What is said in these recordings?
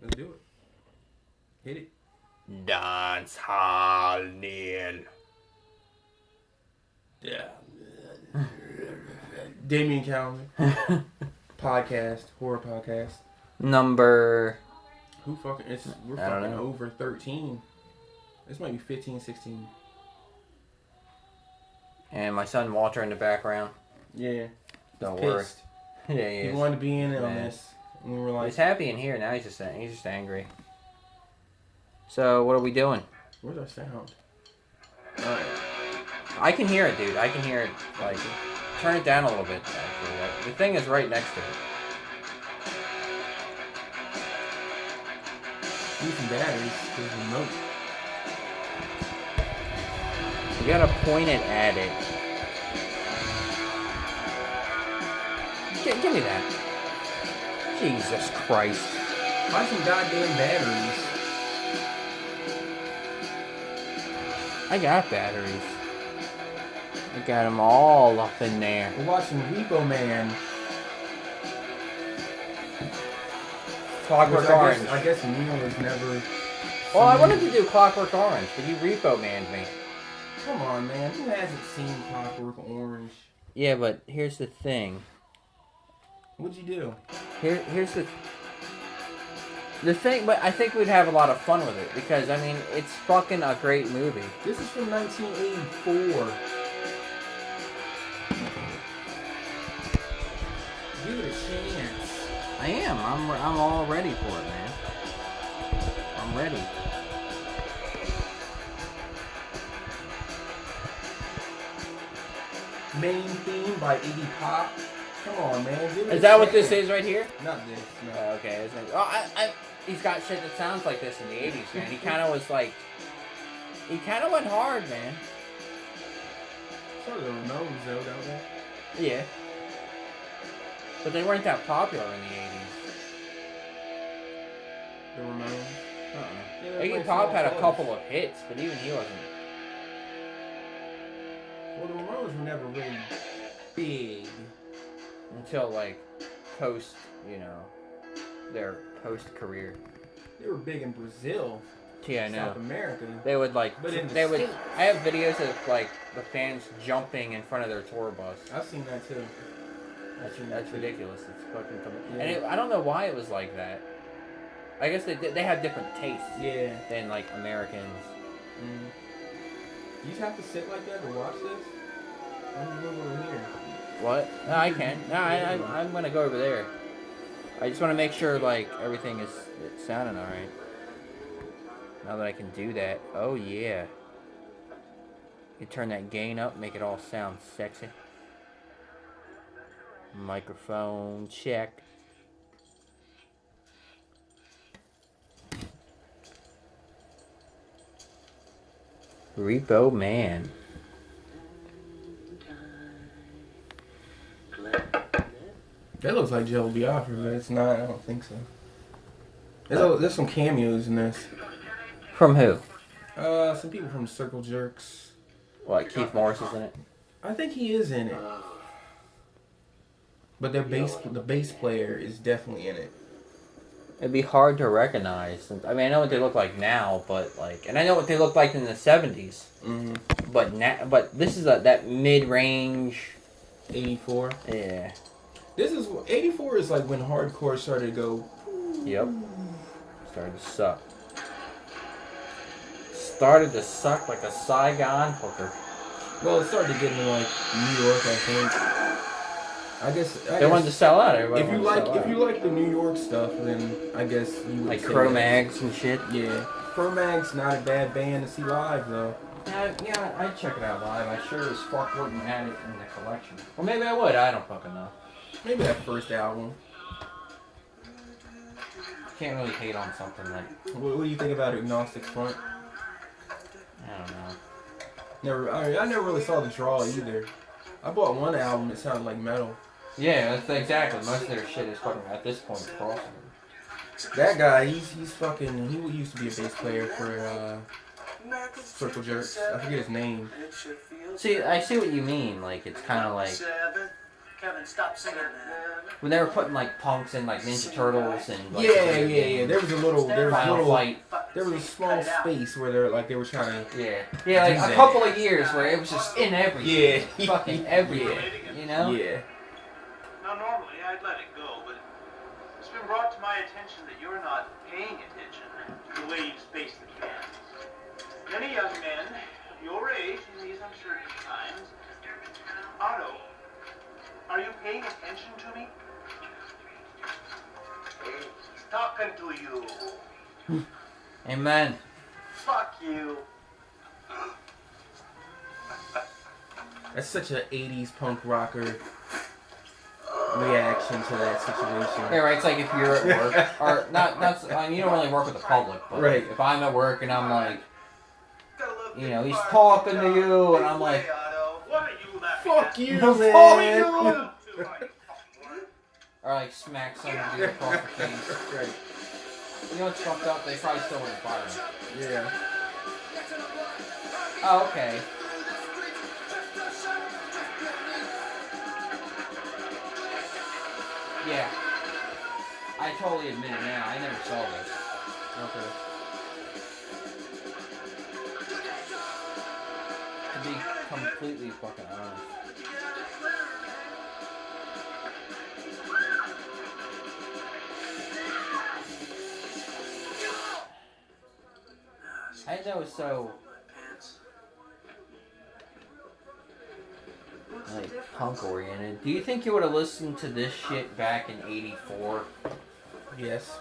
Let's do it. Hit it. Dancehall Neil. Yeah. Damion Calendar. Podcast. Horror podcast. Number... Who fucking... We're I don't fucking know. over 13. This might be 15, 16. And my son Walter in the background. Yeah. Don't He's worry. pissed. Yeah, he He is. wanted to be in it on Man. this. And we were like... He's happy in here. Now he's just angry. So, what are we doing? Where's our sound? I can hear it, dude. I can hear it. Like, turn it down a little bit, actually. The thing is right next to it. Using batteries. There's a remote. You gotta point it at it. Give me that. Jesus Christ. Buy some goddamn batteries. I got batteries. I got them all up in there. We're watching Repo Man. Clockwork Orange. I guess Neil has never... Well, I seen- wanted to do Clockwork Orange, but you Repo Man'd me. Come on, man. Who hasn't seen Clockwork Orange? Yeah, but here's the thing. What'd you do? Here's the thing, but I think we'd have a lot of fun with it because I mean it's fucking a great movie. This is from 1984. Give it a chance. I am. I'm all ready for it, man. I'm ready. Main theme by Iggy Pop. Come on, man. Give it Is a that what this chance. is right here? Not this. No. Okay. Isn't it? Oh, he's got shit that sounds like this in the '80s, man. He kind of was like, he kind of went hard, man. Sort of the Ramones, though, don't they? Yeah. But they weren't that popular in the '80s. The Ramones. Yeah, they're Iggy playing Pop small had a clubs. couple of hits, but even he wasn't. Well, the Ramones were never really big. Until like post, their post career. They were big in Brazil, Yeah, I know. South America. They would like, But in the they would. States. I have videos of like the fans jumping in front of their tour bus. I've seen that too. That's ridiculous. It's fucking. Yeah. And I don't know why it was like that. I guess they have different tastes Yeah. than like Americans. You just have to sit like that to watch this? Why don't you move over here? What? No, I can. No, I'm gonna go over there. I just want to make sure like everything is sounding all right. Now that I can do that, oh yeah. You turn that gain up, make it all sound sexy. Microphone check. Repo Man. That looks like Joe Biafra, but it's not. I don't think so. There's some cameos in this. From who? Some people from Circle Jerks. What, Keith Morris is in it? I think he is in it. But the bass player is definitely in it. It'd be hard to recognize. I mean, I know what they look like now, but like, and I know what they looked like in the '70s. Mm-hmm. But this is that mid-range. 84. Yeah. This is 84 is like when hardcore started to go. Yep. Started to suck. Started to suck like a Saigon hooker. Well, it started to get into like New York, I think. I guess They wanted to sell out. Everybody if you wanted to sell like out. the New York stuff, then I guess you would Like say Cro-Mags and shit. that. Yeah, Cro-Mag's not a bad band to see live though. Yeah, I'd check it out live. I sure as fuck wouldn't have it in the collection. Or maybe I would. I don't fucking know. Maybe that first album. Can't really hate on something like. What do you think about Agnostic Front? I don't know. I never really saw the draw either. I bought one album that sounded like metal. Yeah, that's exactly. Most of their shit is fucking at this point crossover. That guy, he's fucking. He used to be a bass player for Circle Jerks. I forget his name. See, I see what you mean. Like it's kind of like Kevin, stop singing, man. When they were putting like punks and like Ninja Turtles and like, yeah. There was a little, Fight. there was a small space where they were trying to. Yeah, like a couple of years where it was just in everything. Yeah. Fucking everything. You know? Yeah. Now, normally I'd let it go, but it's been brought to my attention that you're not paying attention to the way you space the cans. Many young men of your age in these uncertain times. Otto, are you paying attention to me? He's talking to you. Amen. Fuck you. That's such an 80s punk rocker reaction to that situation. Yeah, right. It's like if you're at work, or not. I mean, you don't really work with the public, but right. If I'm at work and I'm like, you know, he's talking to you, and I'm like, fuck you, man. Fuck you. Or like smack somebody across the face. Right. You know what's fucked up? They probably still wouldn't fire him. Yeah. Oh, okay. Yeah. I totally admit it now. I never saw this. Okay. To be completely fucking honest. I didn't know it was so like punk oriented. Do you think you would have listened to this shit back in '84? Yes.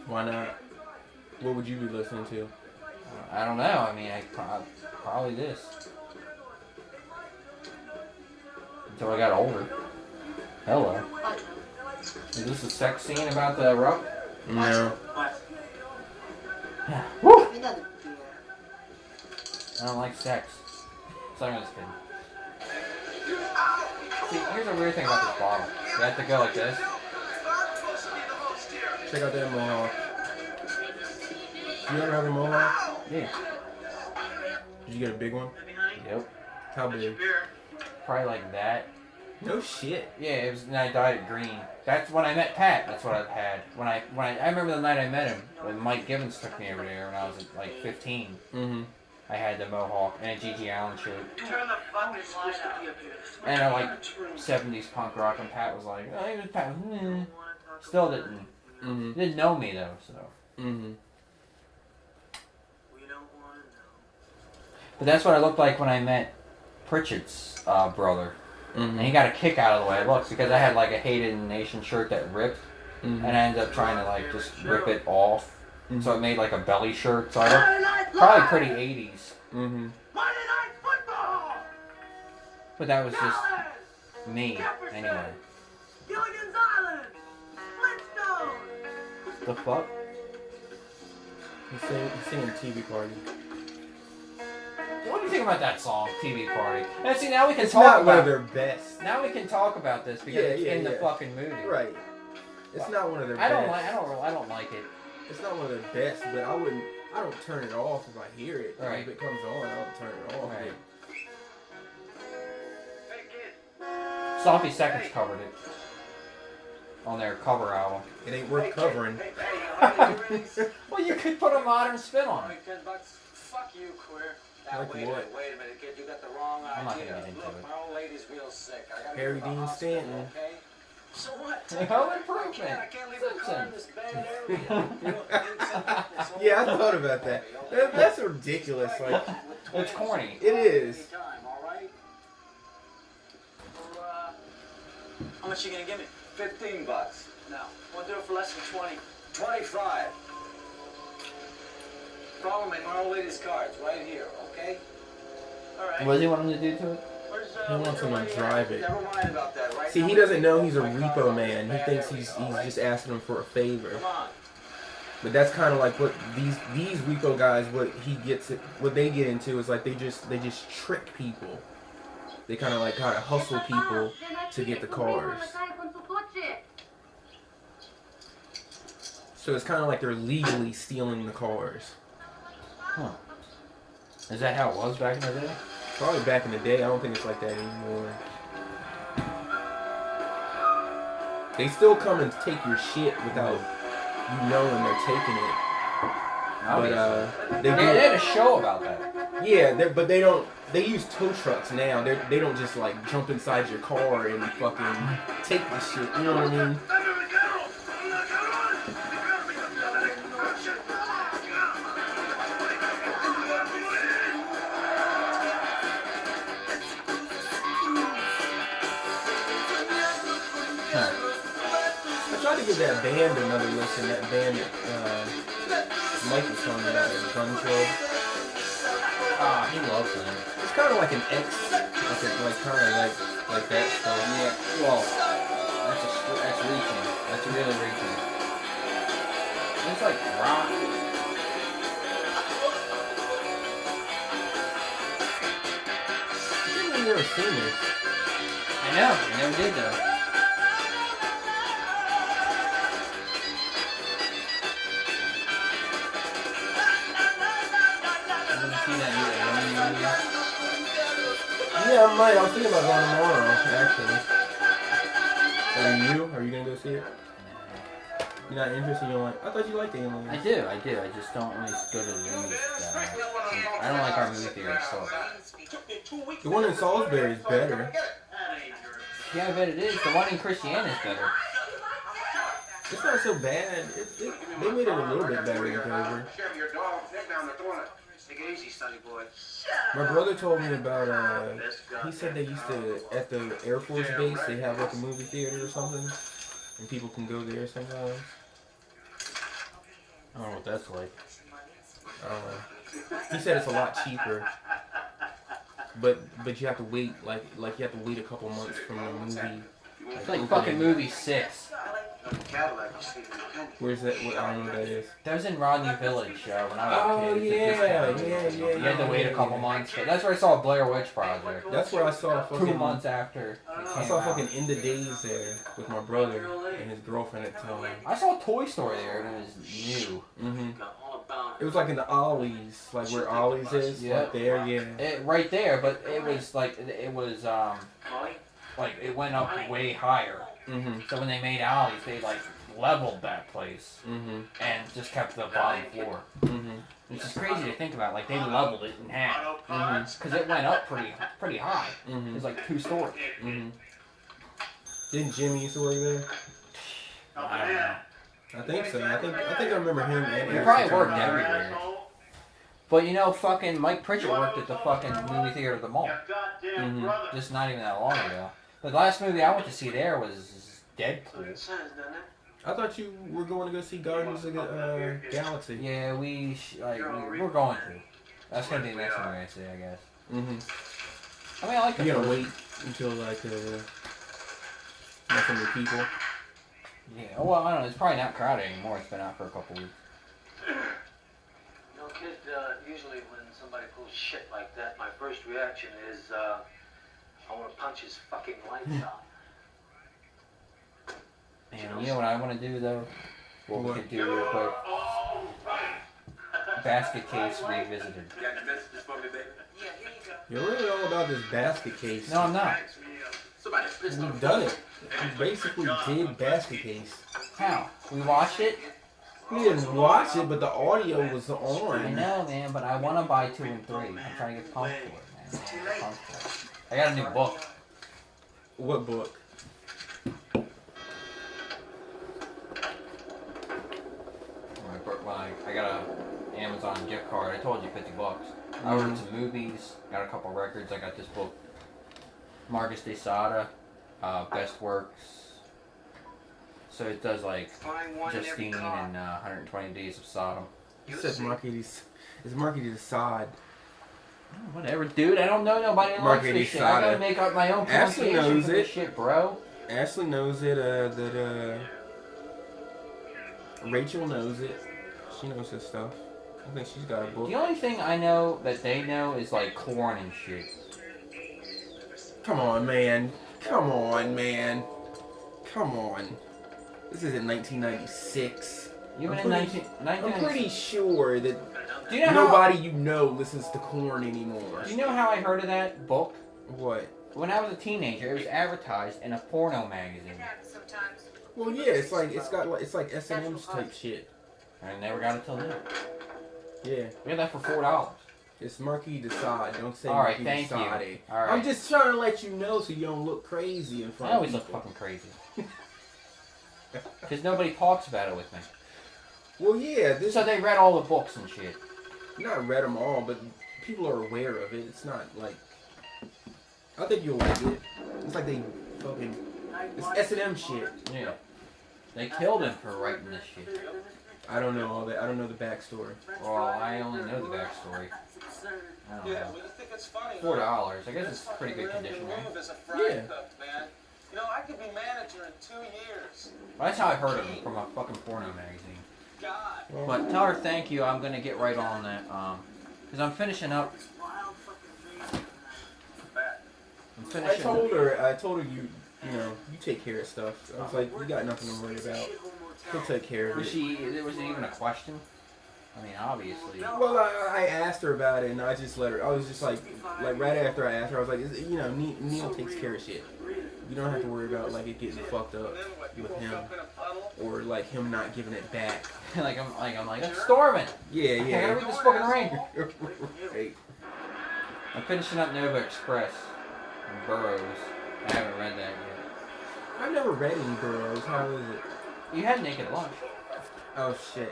Why not? What would you be listening to? I don't know. I mean, probably this. Until I got older. Hello. Is this a sex scene about the rock? No. Woo! I don't like sex. So I'm just kidding. See, here's a weird thing about this bottle. You have to go like this. Check out that mohawk. You ever have a mohawk? Yeah. Did you get a big one? Yep. How big? Probably like that. No shit. Yeah, it was. And I dyed it green. That's when I met Pat. That's what I had. When I remember the night I met him when Mike Gibbons took me over there when I was like 15. Mm-hmm. I had the mohawk and a G.G. Allen shirt. Turn the fucking light out. And I like 70s punk rock, and Pat was like, oh, he was Pat. Still didn't know me though, so. Mm-hmm. We don't want to know. But that's what I looked like when I met Pritchard's brother. Mm-hmm. And he got a kick out of the way I looked because I had like a Hated Nation shirt that ripped. Mm-hmm. And I ended up trying to like just rip it off. Mm-hmm. So it made like a belly shirt. So I looked probably pretty 80s. Mm-hmm. Monday Night Football! But that was just me anyway. Gilligan's Island! Flintstones! The fuck? He's singing TV Party. What do you think about that song, TV Party? And see, now we can It's talk not about one of their best. Now we can talk about this because it's in the fucking movie. Right. It's not one of their I best. I don't like it. It's not one of their best, but I don't turn it off if I hear it. Right. If it comes on, I don't turn it off. Right. Hey, kid. Sloppy Seconds covered it on their cover album. It ain't worth covering. Well, you could put a modern spin on it. $10. Fuck you, queer. Now, Like wait what? a minute, kid. You got the wrong idea. I'm not gonna get into Look, it. my old lady's real sick. I gotta Harry go to the Dean hospital, Stanton. Okay? So what? Home Improvement. I can't leave the car in this bad area. Yeah, I thought about that. That's ridiculous. Like, It's corny. it is. All right? How much you gonna give me? $15. No. Won't do it for less than 20. 25. Problem in my old lady's cards right here, okay? All right. What does he want him to do to it? He wants him to drive it. Never mind about that, right? See, he doesn't know he's a Repo Man. He thinks he's just asking him for a favor. Come on. But that's kind of like what these Repo guys, what they get into is like they just trick people. They kind of hustle people to get the cars. So it's kind of like they're legally stealing the cars. Huh. Is that how it was back in the day? Probably back in the day. I don't think it's like that anymore. They still come and take your shit without you knowing they're taking it. But they had a show about that. Yeah, but they don't. They use tow trucks now. They don't just like jump inside your car and fucking take the shit. You know what I mean? I tried to give that band another listen. That band that Mike was telling me about, at Gun Club. Ah, he loves them. It's kind of like an X, like kind of like that stuff. Yeah. Well, that's reaching. That's really reaching. It's like rock. I've never seen this. I know. I never did though. Yeah, I might. I was thinking about going tomorrow, actually. Are you gonna go see it? You're not interested? You don't like? I thought you liked Aliens. I do. I just don't really go to the movies. I don't like our movie theater, so. The one in Salisbury is better. Yeah, I bet it is. The one in Christiana is better. It's not so bad. They made it a little bit better in Dover. Take it easy, sonny boy. My brother told me about, he said they used to, at the Air Force Base, they have like a movie theater or something, and people can go there sometimes. I don't know what that's like. He said it's a lot cheaper, but you have to wait, like you have to wait a couple months from the movie. It's like fucking movie 6. Where's that? I don't know what that is. That was in Rodney Village when I was a kid. Yeah. You had to wait a couple months. But that's where I saw Blair Witch Project. That's where I saw fucking 2 months after. I saw fucking In the Days there with my brother and his girlfriend at the time. I saw Toy Story there and it was new. It was like in the Ollie's, like where Ollie's is, Yep. right there, yeah. Right there, but it was like like it went up way higher. So when they made Ollie's, they like leveled that place and just kept the bottom floor. Which is crazy to think about. Like they leveled it in half because it went up pretty high. It was like 2 stories. Didn't Jimmy used to work there? I don't know. I think so. I think I remember him. And He probably worked everywhere. But you know, fucking Mike Pritchett worked at the fucking movie theater at the mall. Just not even that long ago. But the last movie I went to see there was Deadpool. I thought you were going to go see Guardians of the Galaxy. Yeah, we're going to. That's gonna be the next movie I see, I guess. I mean, I like the You gotta first. wait until like nothing with people. Yeah, well, I don't know. It's probably not crowded anymore. It's been out for a couple weeks. You know, kid, usually when somebody pulls shit like that, my first reaction is, I want to punch his fucking lights out. And you know what I want to do, though? What we could do real quick? Basket case revisited. You're really all about this basket case. No, I'm not. We've done it. We basically did basket case. How? We watched it? We didn't watch it, but the audio was on. I know, man, but I want to buy 2 and 3. I'm trying to get pumped for it, man. Pumped for it. I got a new book. What book? I got a Amazon gift card. I told you, $50. I ordered some movies, got a couple records. I got this book, Marcus de Sada, Best Works. So it does like Justine and 120 Days of Sodom. You said Marquis. It's Marquis de Sade. Oh, whatever, dude. I don't know nobody else Marquis de this shit. I gotta Sade. make up my own Ashley pronunciation knows for this it. shit, bro. Ashley knows it. Rachel knows it. She knows this stuff. I think she's got a book. The only thing I know that they know is like corn and shit. Come on, man. Come on, man. Come on. This is in 1996. Even I'm in pretty- 1996. I'm pretty sure that Do you know nobody you know listens to Korn anymore. Do you know how I heard of that book? What? When I was a teenager, it was advertised in a porno magazine. Well, yeah, it's like S&M type shit. I never got it till now. Yeah. We got that for $4. It's Marquis de Sade. Don't say All right, Marquis de thank you. Sade. All right. I'm just trying to let you know so you don't look crazy in front I of always people. look fucking crazy. Because nobody talks about it with me. Well, yeah. So they read all the books and shit. Not read them all, but people are aware of it. It's not like... I think you'll like it. It's like they fucking... It's S&M shit. Yeah. They killed him for writing this shit. I don't know all that. I don't know the backstory. Well, I only know the backstory. I don't know. Well, you think it's funny? $4. I guess it's pretty good condition, right? Yeah. Man. You know, I could be manager in 2 years. Well, that's how I heard of him, from a fucking porno magazine. God. But tell her thank you. I'm gonna get right on that. Because I'm finishing up. I'm I finishing. told her you take care of stuff. I was like, you got nothing to worry about. He'll take care of Was it. was it even a question? I mean, obviously. Well, I asked her about it, and I just let her. I was just like right after I asked her, I was like, Neil takes care of shit. You don't have to worry about like it getting fucked up with him, or like him not giving it back. I'm like, it's storming. Yeah, I yeah. gotta read this fucking rain. Right. I'm finishing up Nova Express and Burroughs. I haven't read that yet. I've never read any Burroughs. How is it? You had Naked Lunch. Oh shit.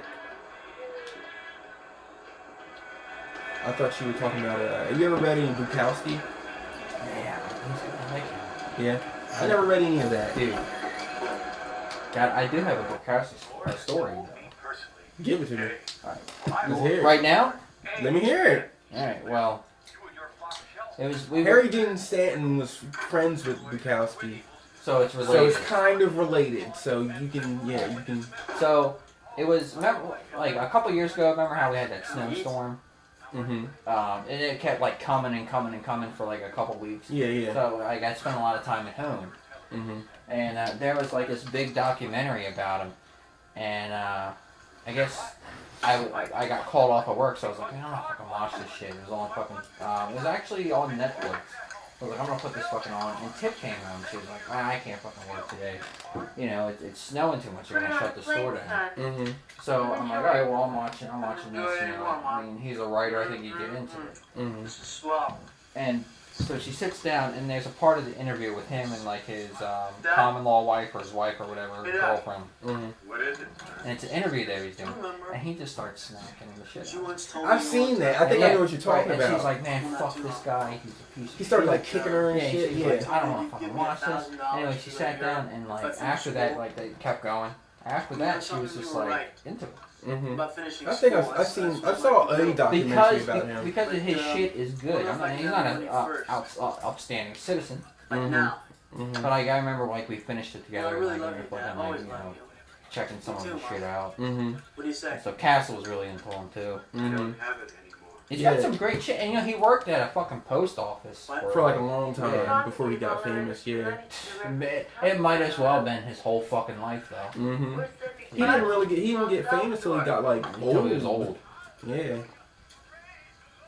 I thought you were talking about have you ever read any Bukowski? Yeah, I like him. Yeah. I never read any of that. Dude. God, I do have a Bukowski story. Give it to me. Alright. Let's hear it. Right now? Let me hear it. Alright, well. It was Harry Dean Stanton was friends with Bukowski. So it's So related. it's kind of related. So you can. So it was, remember, like a couple years ago, remember how we had that snowstorm? Mm-hmm. And it kept like coming and coming and coming for like a couple weeks. Yeah, yeah. So like I spent a lot of time at home. Mm-hmm. And there was like this big documentary about him. And I guess I got called off of work, so I was like, man, I'm not fucking watch this shit. It was on fucking, it was actually on Netflix. I was like, I'm gonna put this fucking on. And Tip came home. She was like, I can't fucking work today. You know, it's snowing too much. They're gonna shut the store down. Mm-hmm. So I'm like, all right, well, I'm watching this. You know, I mean, he's a writer. I think he'd get into it. Mm-hmm. And so she sits down, and there's a part of the interview with him and like his common law wife or his wife or whatever, his girlfriend. Mm-hmm. What is it? And it's an interview that he's doing, and he just starts smacking the shit out of her. I've seen that. I think I know what you're talking And about. she's like, man, fuck this guy. He's a piece of He started shit. like kicking her and Yeah, shit. she's Yeah. like, I don't want to fucking watch this. Anyway, she sat down, and like after that, like they kept going. After that, she was just like into it. Mm-hmm. About finishing I think I saw a documentary about him. Because his shit is good. I mean, he's not an upstanding citizen. Mm-hmm. Mm-hmm. But like, I remember like we finished it together. I really like, love and you, like, man. like, Always you love know, you. checking some of the shit out. Mm-hmm. What do you say? So Castle was really into him too. Mm-hmm. Don't have it anymore. He's Yeah. got some great shit, and you know he worked at a fucking post office For like a long time Yeah. before he got famous. Yeah. It might as well have been his whole fucking life though. Mm-hmm. He didn't get famous till he got like Until he was old. Yeah.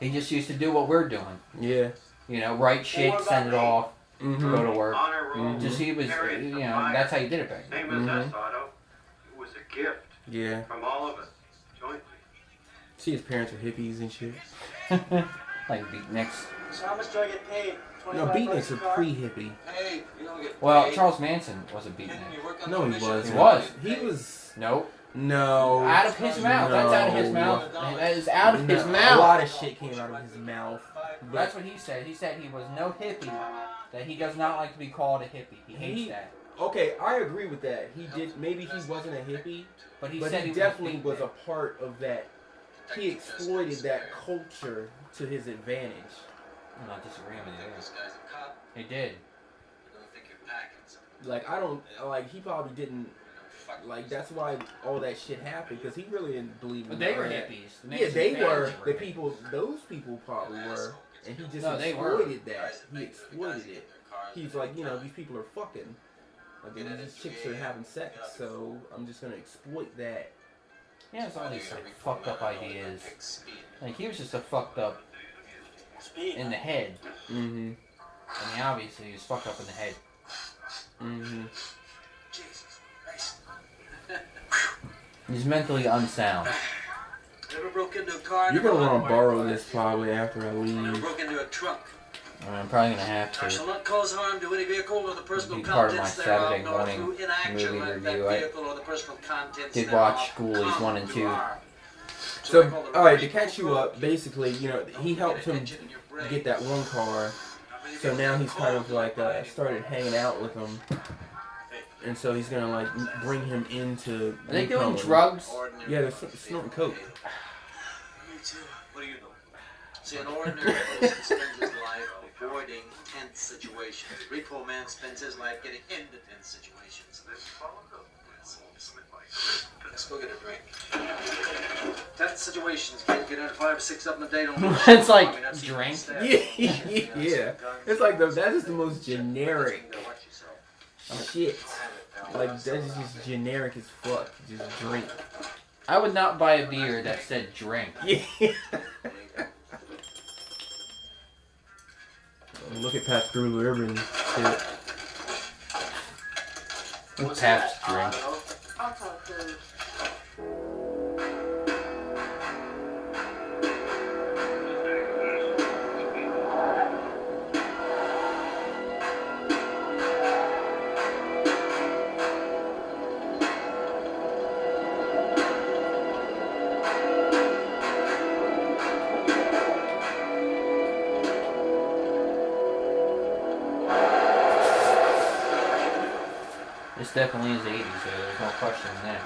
He just used to do what we're doing. Yeah. You know, write shit, send it off, Mm-hmm. go to work. Honor roll. Mhm. Just he was, you know, that's how you did it back then. Same as us, Mhm. Otto. It was a gift Yeah. from all of us, jointly. See, his parents are hippies and shit. Like beatniks. So how much do I get paid? No, 25 beatniks bucks a are car? pre-hippie. Hey, you don't get Well, paid. Charles Manson was a beatnik. You work on No, he commission. wasn't. He was. He was. Nope. No. Out of his mouth. That's out of his No. mouth. That is out of his A mouth. lot of shit came out of his mouth. That's what he said. He said he was no hippie. That he does not like to be called a hippie. He hates that. Okay, I agree with that. He did. Maybe he wasn't a hippie, But he but said he he definitely was was a part of that. He exploited that culture to his advantage. I'm not disagreeing with you This there. guy's a cop. He did. You don't think you're packing something. Like I don't like. He probably didn't. You know, fuck Like that's why all that shit happened because he really didn't believe. But in they none were of that. hippies. The Yeah, Manson they family were. The hippies. people. Those people probably were, and he just No, they were. exploited that. He exploited it. He's like, you know, these people are fucking. Like these chicks are having sex, so I'm just gonna exploit that. He has all these like fucked up ideas. Like he was just a fucked up in the head. Mm-hmm. I mean, obviously he was fucked up in the head. Mm-hmm. He's mentally unsound. Never broke into a car. You're gonna want to borrow this probably after I Never leave. broke into a trunk. I'm probably gonna have I shall to. not cause harm to any vehicle or the personal Be part of my contents thereof, Saturday nor morning through inaction movie let that review. I vehicle or the personal contents did thereof watch Ghoulies 1 and 2. harm. So, alright, to catch you up, basically, you know, he helped him get that one car. So now he's kind of like started hanging out with him. And so he's gonna like bring him into. Are they doing Repo. drugs? Yeah, they're snorting coke. Me too. What do you know? See, an ordinary person spends his life avoiding tense situations. Repo Man spends his life getting into tense situations. Let's go get a drink. Tense situations, can't get into 5 or 6 of them a day. Don't It's like drink. Yeah. It's like that is the most generic shit. Like that's just generic as fuck. Just drink. I would not buy a beer that said drink. Yeah. Look at Pat through urban shit. With Pabst drink. This definitely is 80s, so there's no question in that.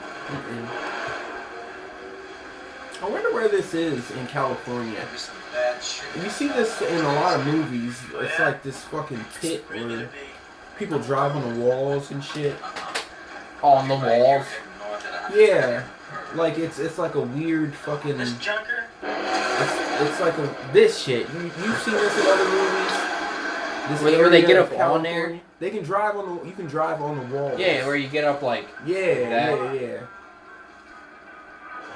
I wonder where this is in California. Some bad shit. You see this in a lot of movies. It's like this fucking pit where people drive on the walls and shit. On the walls. Yeah, like it's like a weird fucking. This junker? It's like this shit. You've seen this in other movies. This Where they area get of up on California. there? They can drive on the. You can drive on the wall. Yeah, where you get up like. Yeah, that. yeah.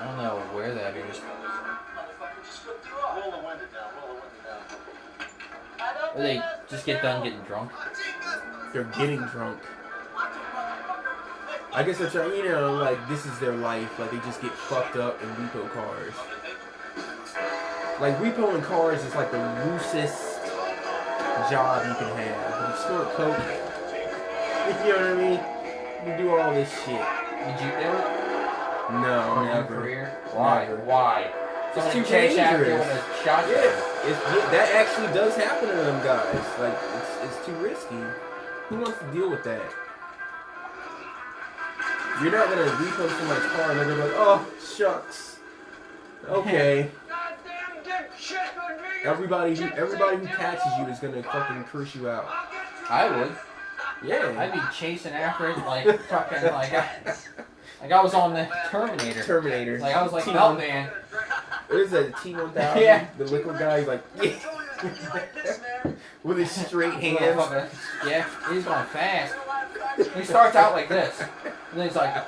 I don't know where that is. Motherfucker, just flipped you off. Roll the window down, roll the window down. Where they just get done getting drunk. They're getting drunk. I guess they're trying. You know, like this is their life. Like they just get fucked up in repo cars. Like repoing cars is like the loosest job you can have. You snort coke. You know what I mean? You do all this shit. Did you do it? No, For your never. career? Why? Never. Why? It's Someone too chase after you dangerous. with a shotgun. Yeah, that actually does happen to them guys. Like it's too risky. Who wants to deal with that? You're not gonna repo somebody's car and they're gonna be like, oh shucks. Okay. Everybody who catches you is gonna fucking curse you out. I would. Yeah. I'd be chasing after it like fucking like I was on the Terminator. Terminator. Like I was like, T- no man. What is that? T-1000? Yeah. The liquid guy. He's like, yeah. With his straight hands. Motherfucker. Yeah, he's going fast. He starts out like this. And then he's like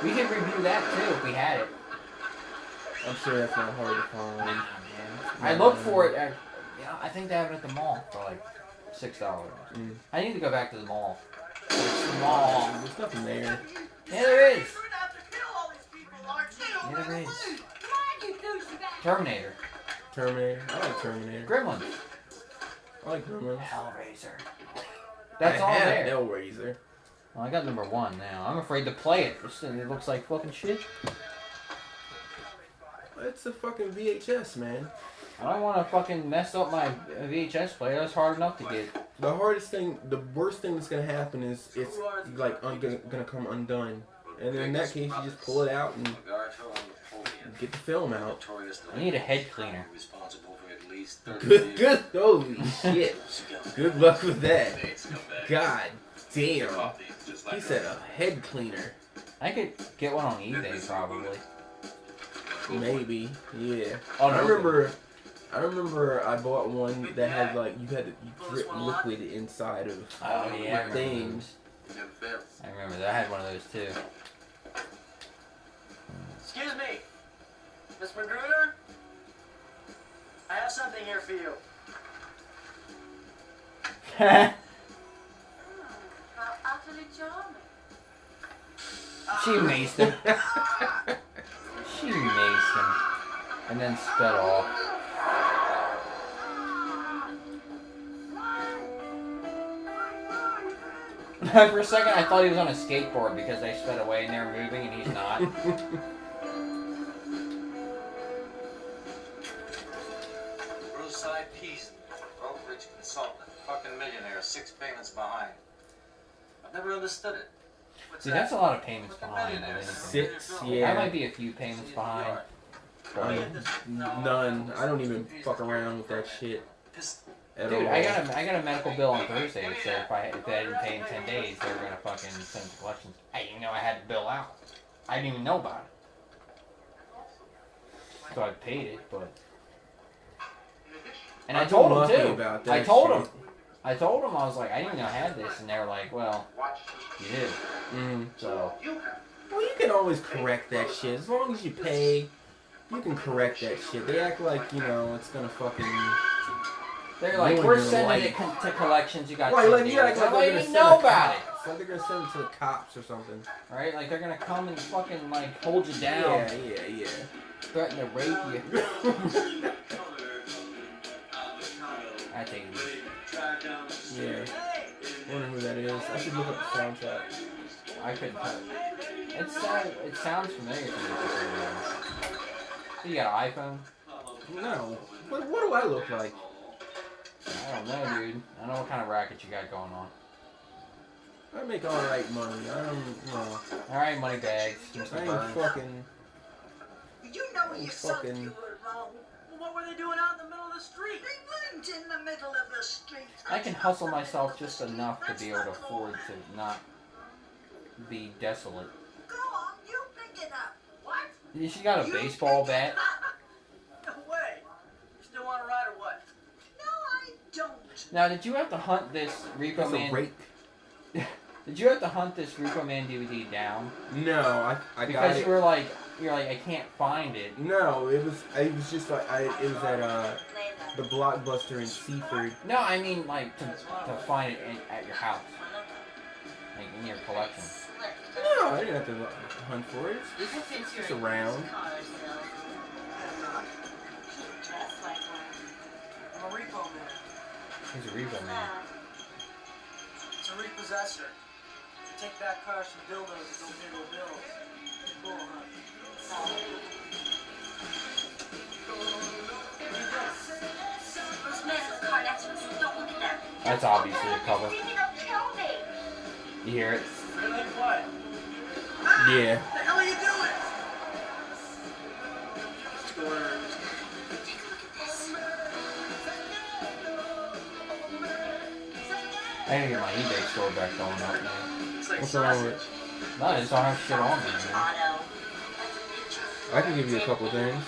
we could review that too if we had it. I'm sure that's not hard to find. Nah, man. I looked for it at, I think they have it at the mall for like $6. I need to go back to the mall. It's small. There's nothing there. Yeah, there is. Yeah, there is. Terminator. Terminator. I like Terminator. Gremlins. I like Gremlins. Hellraiser. That's I all have there. Hellraiser. Well, I got number 1 now. I'm afraid to play it. It looks like fucking shit. It's a fucking VHS, man. I don't want to fucking mess up my VHS player. That's hard enough to get. The hardest thing, the worst thing that's gonna happen is it's like gonna come undone, and then in that case you just pull it out and get the film out. I need a head cleaner. Good, holy shit. Good luck with that. God damn. He said a head cleaner. I could get one on eBay probably. Maybe, yeah. Oh, I no. remember I bought one that had like you drip liquid inside of Oh yeah. things. Never fails. I remember that. I had one of those too. Excuse me, Miss Magruder? I have something here for you. How utterly charming. She maced him. She maced him. And then sped off. For a second, I thought he was on a skateboard because they sped away and they were moving and he's not. Roadside peas, brokerage consultant, fucking millionaire, 6 payments behind. I've never understood it. What's Dude, that? that's a lot of payments Fucking behind. millionaire. 6, I yeah. might be a few payments behind. None. I don't even fuck around with that shit at Dude, all. I got a medical bill on Thursday that said if I didn't pay in 10 days, they were gonna fucking send it to collections. I didn't know I had the bill out. I didn't even know about it. So I paid it, but. And I I'm told them lucky too. about that I told shit. them. I told them I was like, I didn't even know I had this, and they were like, well, you did. So. Well, you can always correct that shit. As long as you pay, you can correct that shit. They act like, you know, it's gonna fucking... They're like, ruin we're your sending life. it to collections. You got Right, 10 like, days. you act like I'm they're like, gonna you send know it to about it. cops. Like they're gonna send it to the cops or something. Right? Like they're gonna come and fucking like hold you down, Yeah. threaten to rape you. I take it easy. Yeah. Wonder who that is. I should look up the soundtrack. I couldn't tell. It sounds familiar to me. So you got an iPhone? No. What do I look like? I don't know, dude. I don't know what kind of racket you got going on. I make alright money. I don't know. Alright, money bags. I Mr. ain't Burns. fucking... You know I'm your sons fucking- you were wrong. Well, what were they doing out in the middle of the street? They weren't in the middle of the street. I can hustle myself just enough to be able to afford to not be desolate. Go on, you pick it up. What? She got a You baseball pick it bat. up. No way. You still want to ride or what? No, I don't. Now, did you have to hunt this Repo That's a Man? rake. Did you have to hunt this Repo Man DVD down? No, I got Because it. you're like, I can't find it. No, it was just like it was at the Blockbuster in Seaford. No, I mean like to find it at your house, like in your collection. No, I didn't have to hunt for it. It's just around. I'm a repo man. He's a Repo Man. It's a repossessor. Take back cars from dildos that don't pay no bills. Cool, huh? Those men's car next to us, don't look at them. That's obviously a cover. Maybe they'll kill me. You hear it? You're like what? Yeah. What the hell are you doing? Take a look at this. I gotta get my eBay store back going up, man. It's like What's wrong with sausage. it? No, I just don't have shit on me, man. Auto. I can give you a couple things.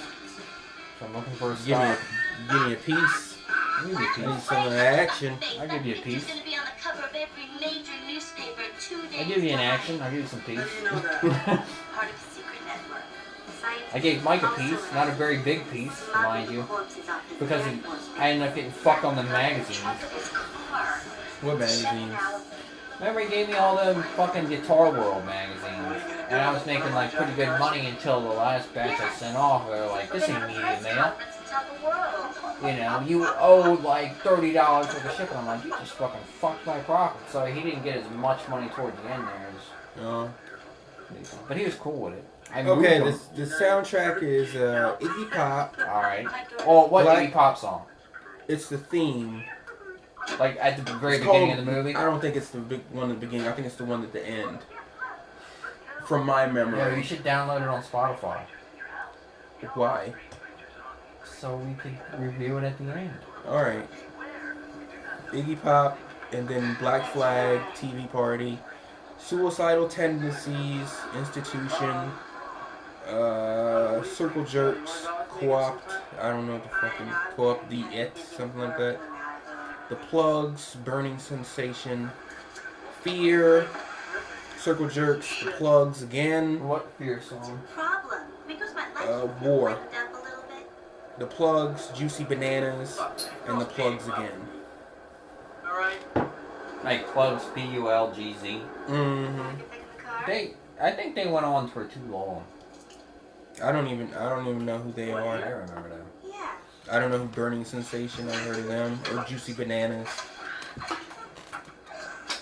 So I'm looking for a Give me stop. a piece. I'll give you a I need piece. some of that action. I'll give you a piece. It's gonna be on the cover of every major newspaper 2 days. I'll give you an behind. action. I'll give you some peace. How do you know that? Part of a secret network. Scientists I gave Mike a also piece, not a very big piece, mind you, corpses off his because Air Force I ended up getting fucked on the base. magazines. Trunk of his car. What magazines? Remember, he gave me all them fucking Guitar World magazines, and I was making like pretty good money until the last batch I sent off. They were like, "This ain't media mail. You know, you owe like $30 worth of shipping." I'm like, "You just fucking fucked my profit." So he didn't get as much money towards the end there as, but he was cool with it. I moved Okay, him. the soundtrack is Iggy Pop. All right. Oh, what Black- Iggy Pop song? It's the theme. Like at the very It's beginning called- of the movie? I don't think it's the big one at the beginning. I think it's the one at the end. From my memory. Yeah, you should download it on Spotify Why? so we could review it at the end. All right. Iggy Pop, and then Black Flag, TV Party, Suicidal Tendencies, Institution, Circle Jerks, Co-opt. I don't know what the fucking Co-op the It, something like that. The Plugs, Burning Sensation, Fear, Circle Jerks, The Plugs again. What fear song? Problem. Because my legs War. lightened up a little bit. The Plugs, Juicy Bananas, and The Plugs again. All right. Like Plugs, P-U-L-G-Z. Mm-hmm. Pick the car. I think they went on for too long. I don't even know who they I are. remember them. Yeah. I don't know who Burning Sensation. I heard of them or Juicy Bananas.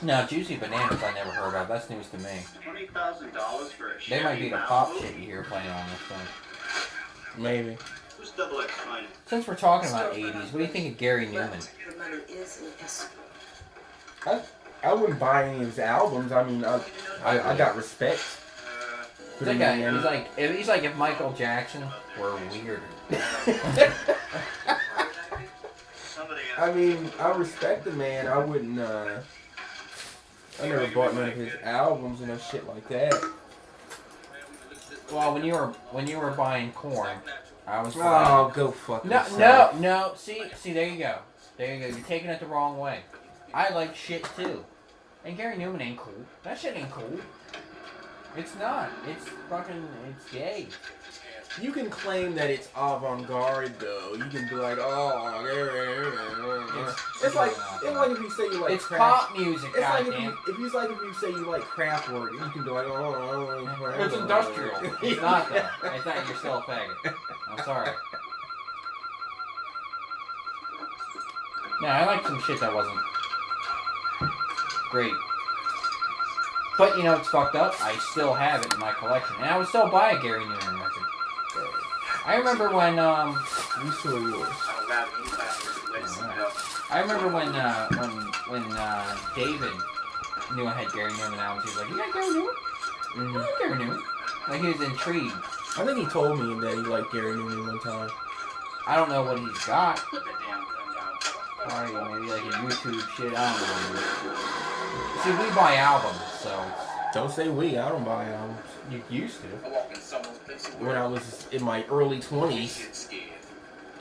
No, Juicy Bananas I never heard of. That's news to me. $20,000 for a They might be Chevy the pop Malibu? shit you hear playing on this thing. Maybe. Who's double X finding? Since we're talking about 80s, what do you think of Gary Newman? The money is invisible. I wouldn't buy any of his albums. I mean, I got respect for the That guy, man. he's like if Michael Jackson were weird. Somebody I mean, I respect the man. I wouldn't. I never bought none of his albums and no shit like that. Well, when you were buying Korn, I was Oh, buying. go fuck No, yourself. no. See, there you go. There you go. You're taking it the wrong way. I like shit too, and Gary Newman ain't cool. That shit ain't cool. It's not. It's fucking. It's gay. You can claim that it's avant-garde though. You can be like, oh, it's like if you say you like It's craft. pop music, It's like goddamn. if you say you like craft work, you can be like, oh, It's industrial. It's not though. It's not. You're still a faggot. I'm sorry. No, I like some shit that wasn't great. But you know, it's fucked up. I still have it in my collection, and I would still buy a Gary Newman record. I remember when You still yours. I remember when David knew I had Gary Newman albums. He was like, "You got Gary Newman? Mm-hmm. You got Gary Newman?" Like he was intrigued. I think he told me that he liked Gary Newman one time. I don't know what he's got. Put the damn gun down. Probably maybe like a YouTube shit. I don't know. See, we buy albums, so Don't say we. I don't buy albums. you used to. I walk in someone's place of When I was in my early 20s. get scared.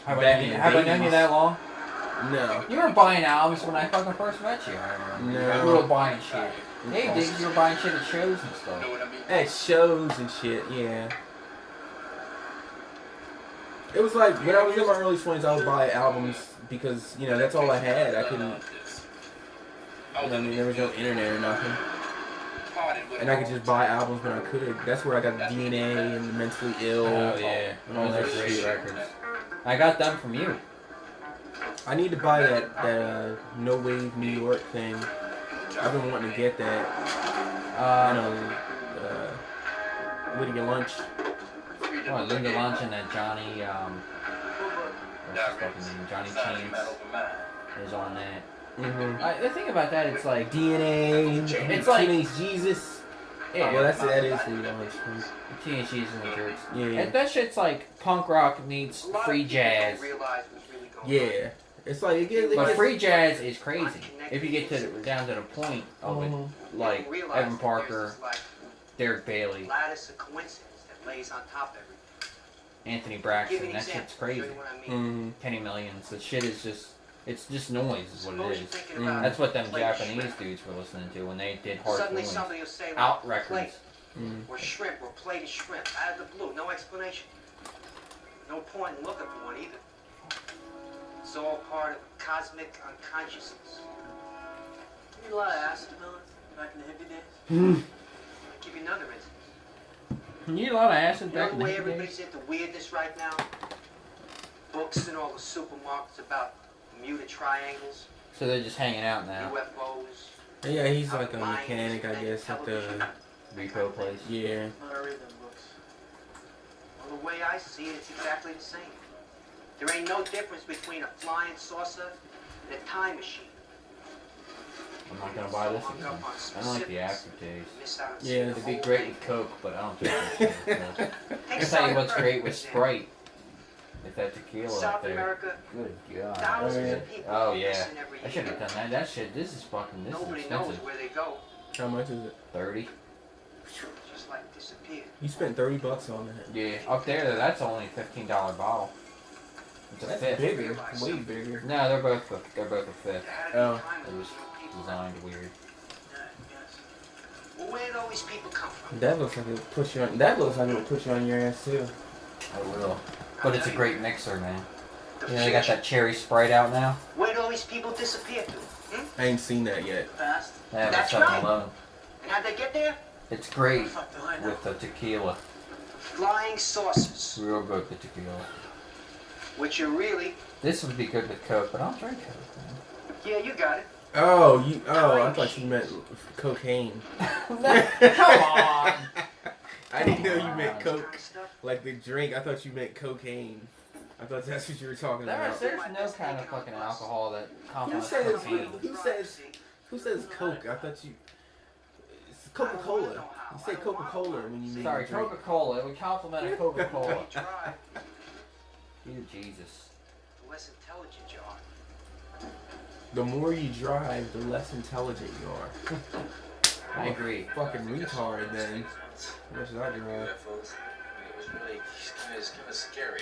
Have Back I in the known you days. that long? No. You were buying albums when I fucking first met you. I remember. No. You were buying shit. Hey, dude, you were buying shit at shows and stuff. Know what I mean? At shows and shit, yeah. It was like, when I was in my early 20s, I would buy albums because, you know, that's all I had. I couldn't, I mean, there was no internet or nothing. And I could just buy albums when I could. That's where I got the DNA and the Mentally Ill. Oh yeah, And all those that are great shit. records. I got them from you. I need to buy that No Wave New York thing. I've been wanting to get that. I know, Lydia Lunch. Oh, Linda Lunch and that Johnny, what's his fucking name? Johnny Chance is on that. Mm-hmm. The thing about that, it's like, DNA. It's like- Teenage Jesus. yeah, Well, that is Lydia Lunch. Teenage Jesus and the Jerks. Yeah, yeah. And that shit's like punk rock meets free jazz. Yeah. It's like, it gets... But free jazz is crazy. If you get down to the point of it, like Evan Parker, Derek Bailey, Lattice of coincidence that lays on top of everything. Anthony Give Braxton, an that example, shit's crazy. show you what I mean. Penny Millions, the shit is just, it's just noise is what Suppose it you're is. thinking about That's what them plate Japanese shrimp. dudes were listening to when they did hard Suddenly feelings. somebody will say, like, Out plate, records. or shrimp, or plate of shrimp, out of the blue, no explanation. No point in looking for one either. It's all part of cosmic unconsciousness. You need a lot of acid, Miller, back in the hippie days. I'll give you another instance. You need a lot of acid You know back the in the way day. everybody's into weirdness right now? Books in all the supermarkets about muted triangles, So they're just hanging out now. UFOs. Yeah, he's like a mechanic, I guess, at the... Repo place. Yeah. I don't read them books. Well, the way I see it, it's exactly the same. There ain't no difference between a flying saucer and a time machine. I'm not gonna buy this again. I don't like the aftertaste. Miss out on Yeah, seeing the It'd be whole great thing. with Coke, but I don't think that's good. Take I can tell you South what's great America, with for Sprite. If that tequila up South there. America, Good God. thousands of people Oh go yeah. missing every I shouldn't year. have done that. That shit, this is fucking, this is Nobody knows expensive. where they go. How much is it? 30. Just like disappeared. You spent $30 on that. Yeah, up there, that's only a $15 bottle. It's a That's fifth. bigger. Way bigger. No, they're both a fifth. There had to be Oh. a time It when was people designed weird. Yeah, yes. Well, where Where did all these people come from? That looks like it'll put you on. That looks like it'll put you on your ass too. I will. But it's a great mixer, man. The You know, they got that cherry Sprite out now. Where did all these people disappear to? I ain't seen that yet. Fast. They have That's a 7-Eleven. And how'd they get there? It's great Fuck do I know? with the tequila. Flying saucers. Real good with tequila. Which are really... This would be good with Coke, but I don't drink Coke, man. Yeah, you got it. Oh, I thought you meant cocaine. Come on! I didn't know you meant coke, like the drink. I thought you meant cocaine. I thought that's what you were talking about. There's no kind of fucking alcohol that Who complements says cocaine. who says Coke? I thought you. It's Coca-Cola. You say Coca-Cola when you mean Sorry, a drink. Coca-Cola. It would complement a Coca-Cola. Dear Jesus. The less intelligent you are. The more you drive, the less intelligent you are. I agree. Fucking retard then. How much did I drive? UFOs. It was really kind of scary.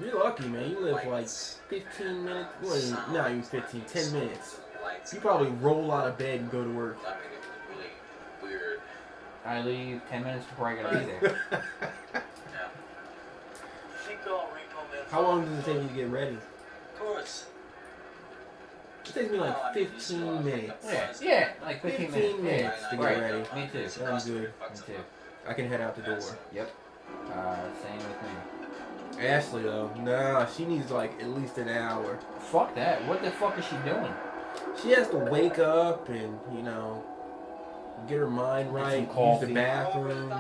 You're lucky, man. You live like 15 minutes. Well, not even 15. 10 minutes. You probably roll out of bed and go to work. I mean, it was really weird. I leave 10 minutes before I gotta be there. Think all Repo Man. How long does it take you to get ready? Of course. It takes me like 15 minutes. Yeah, like 15 minutes. 15 minutes to get Right. ready. Me too. Sounds good. Me too. I can head out the door. Yep. Same with me. Ashley though, nah, she needs like at least an hour. Fuck that. What the fuck is she doing? She has to wake up and, you know, get her mind right, use coffee. the bathroom,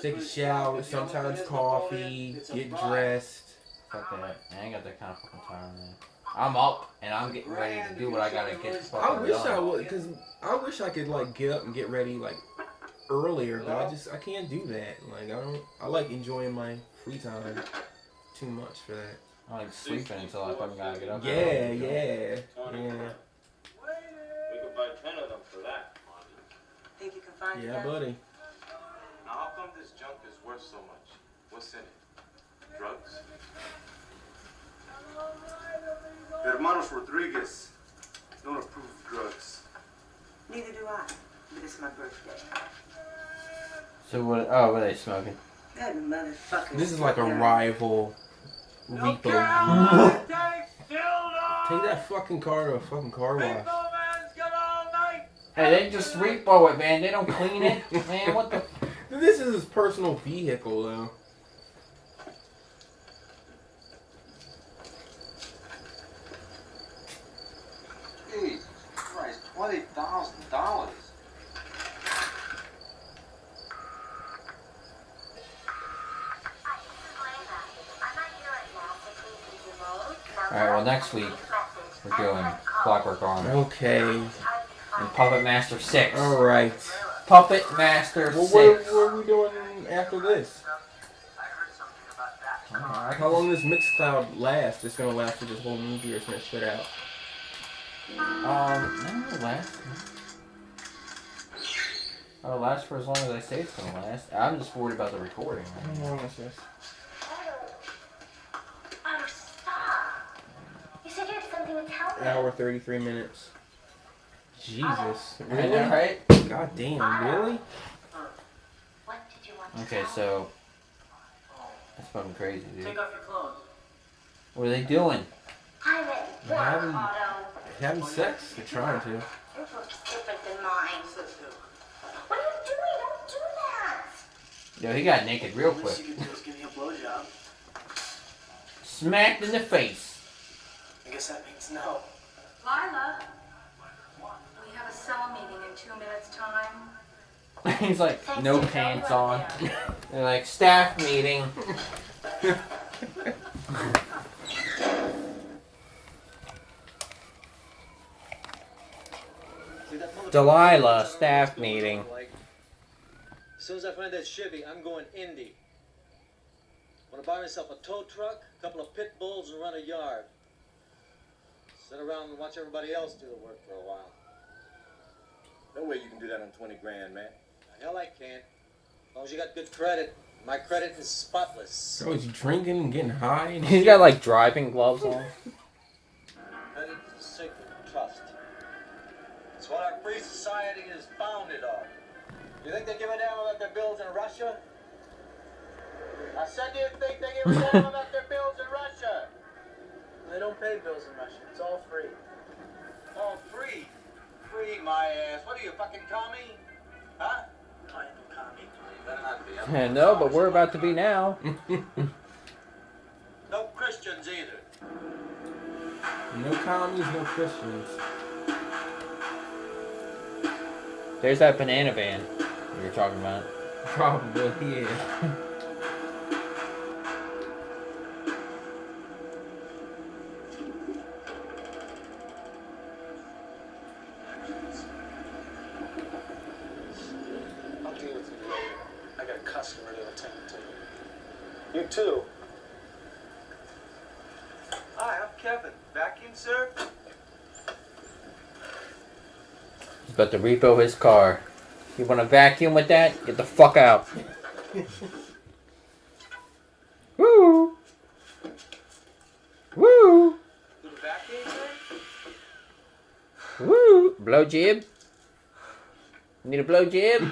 take a shower, sometimes coffee, get dressed. Fuck that. I ain't got that kind of fucking time, man. I'm up and I'm getting ready to do what I gotta get the fuck I wish done. I would, cause I wish I could like get up and get ready like earlier, but I can't do that. Like I like enjoying my free time too much for that. I like sleeping until I fucking gotta get up. Yeah. We could buy 10 of them for that. Think you can find Yeah, that? buddy. Now, how come this junk is worth so much? What's in it? Drugs? Hermanos Rodriguez don't approve of drugs. Neither do I. But it's my birthday. So what? Oh, what are they smoking? That motherfucker. This is like a rival repo. Take that fucking car to a fucking car wash. Hey, they just repo it, man. They don't clean it, man. What the? This is his personal vehicle, though. Jesus Christ, $20,000. Alright, well, next week we're doing Clockwork Orange Okay. and Puppet Master 6. Alright. Puppet Master 6. Well, what are we doing after this? Alright. How long does Mixcloud last? It's gonna last for this whole movie or it's gonna shut out? No, it'll last. It'll last for as long as I say it's gonna last. I'm just worried about the recording. Man. How long is this? Oh, stop. You said you had something to tell me. Hour 33 minutes. Jesus. I Really? know, right? God damn, really? What did you want to Okay, tell so that's fucking crazy, dude. Take off your clothes. What are they doing? me? I'm at They're work, having- Otto. Having sex? They're trying to. Your work's different than mine. What are you doing? Don't do that. Yo, he got naked real At least quick. you can just give me a blowjob. Smacked in the face. I guess that means no. Lila, we have a cell meeting in 2 minutes' time. He's like, no pants on. They're like, staff meeting. Delilah, staff meeting. As soon as I find that Chevy, I'm going Indy. Want to buy myself a tow truck, a couple of pit bulls, and run a yard. Sit around and watch everybody else do the work for a while. No way you can do that on 20 grand, man. The hell I can. As long as you got good credit. My credit is spotless. Oh, is he drinking and getting high? And He's got like driving gloves on. Credit is the secret of trust. It's what our free society is founded on. You think they give a damn about their bills in Russia? I said, do you think they give a damn about their bills in Russia? They don't pay bills in Russia. It's all free. Oh, free. Free my ass. What are you, fucking commie? Huh? I ain't no commie. You better not be. No, but we're about to be now. No Christians either. No commies, no Christians. There's that banana band you were talking about. Probably, yeah. I'll deal with you later. I got a customer to attend to. You too. Hi, I'm Kevin. Vacuum, sir? He's about to repo his car. You want to vacuum with that? Get the fuck out. Woo! Woo! The vacuum, sir? Woo! Blow jib? Need a blow jib?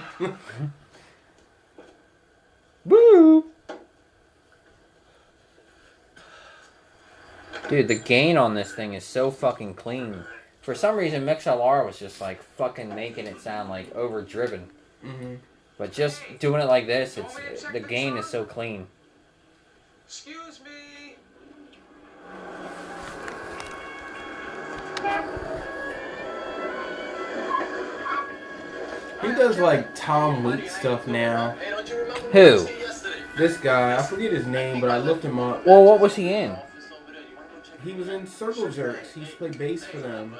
Woo! Dude, the gain on this thing is so fucking clean. For some reason, MixLR was just like fucking making it sound like overdriven. Mm-hmm. But just doing it like this, the gain is so clean. Excuse me. He does like Tom Waits stuff now. Who? This guy, I forget his name, but I looked him up. Well, what was he in? He was in Circle Jerks. He used to play bass for them.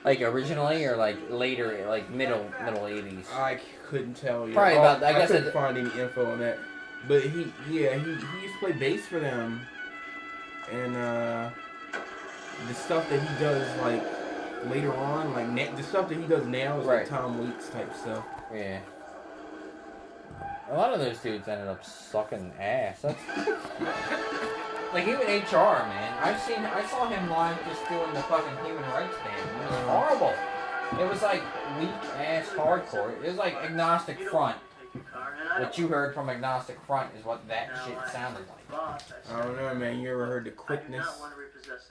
Like originally, or like later, like middle 80s? I couldn't tell you. Probably about. I guess couldn't find any info on that. But he used to play bass for them, and the stuff that he does like later on, like the stuff that he does now is like Tom Waits type stuff. Yeah. A lot of those dudes ended up sucking ass. That's like even HR, man. I saw him live just doing the fucking human rights band. It was horrible. It was like weak ass hardcore. It was like Agnostic Front. What you heard from Agnostic Front is what that shit sounded like. I don't know, man. You ever heard the Quickness?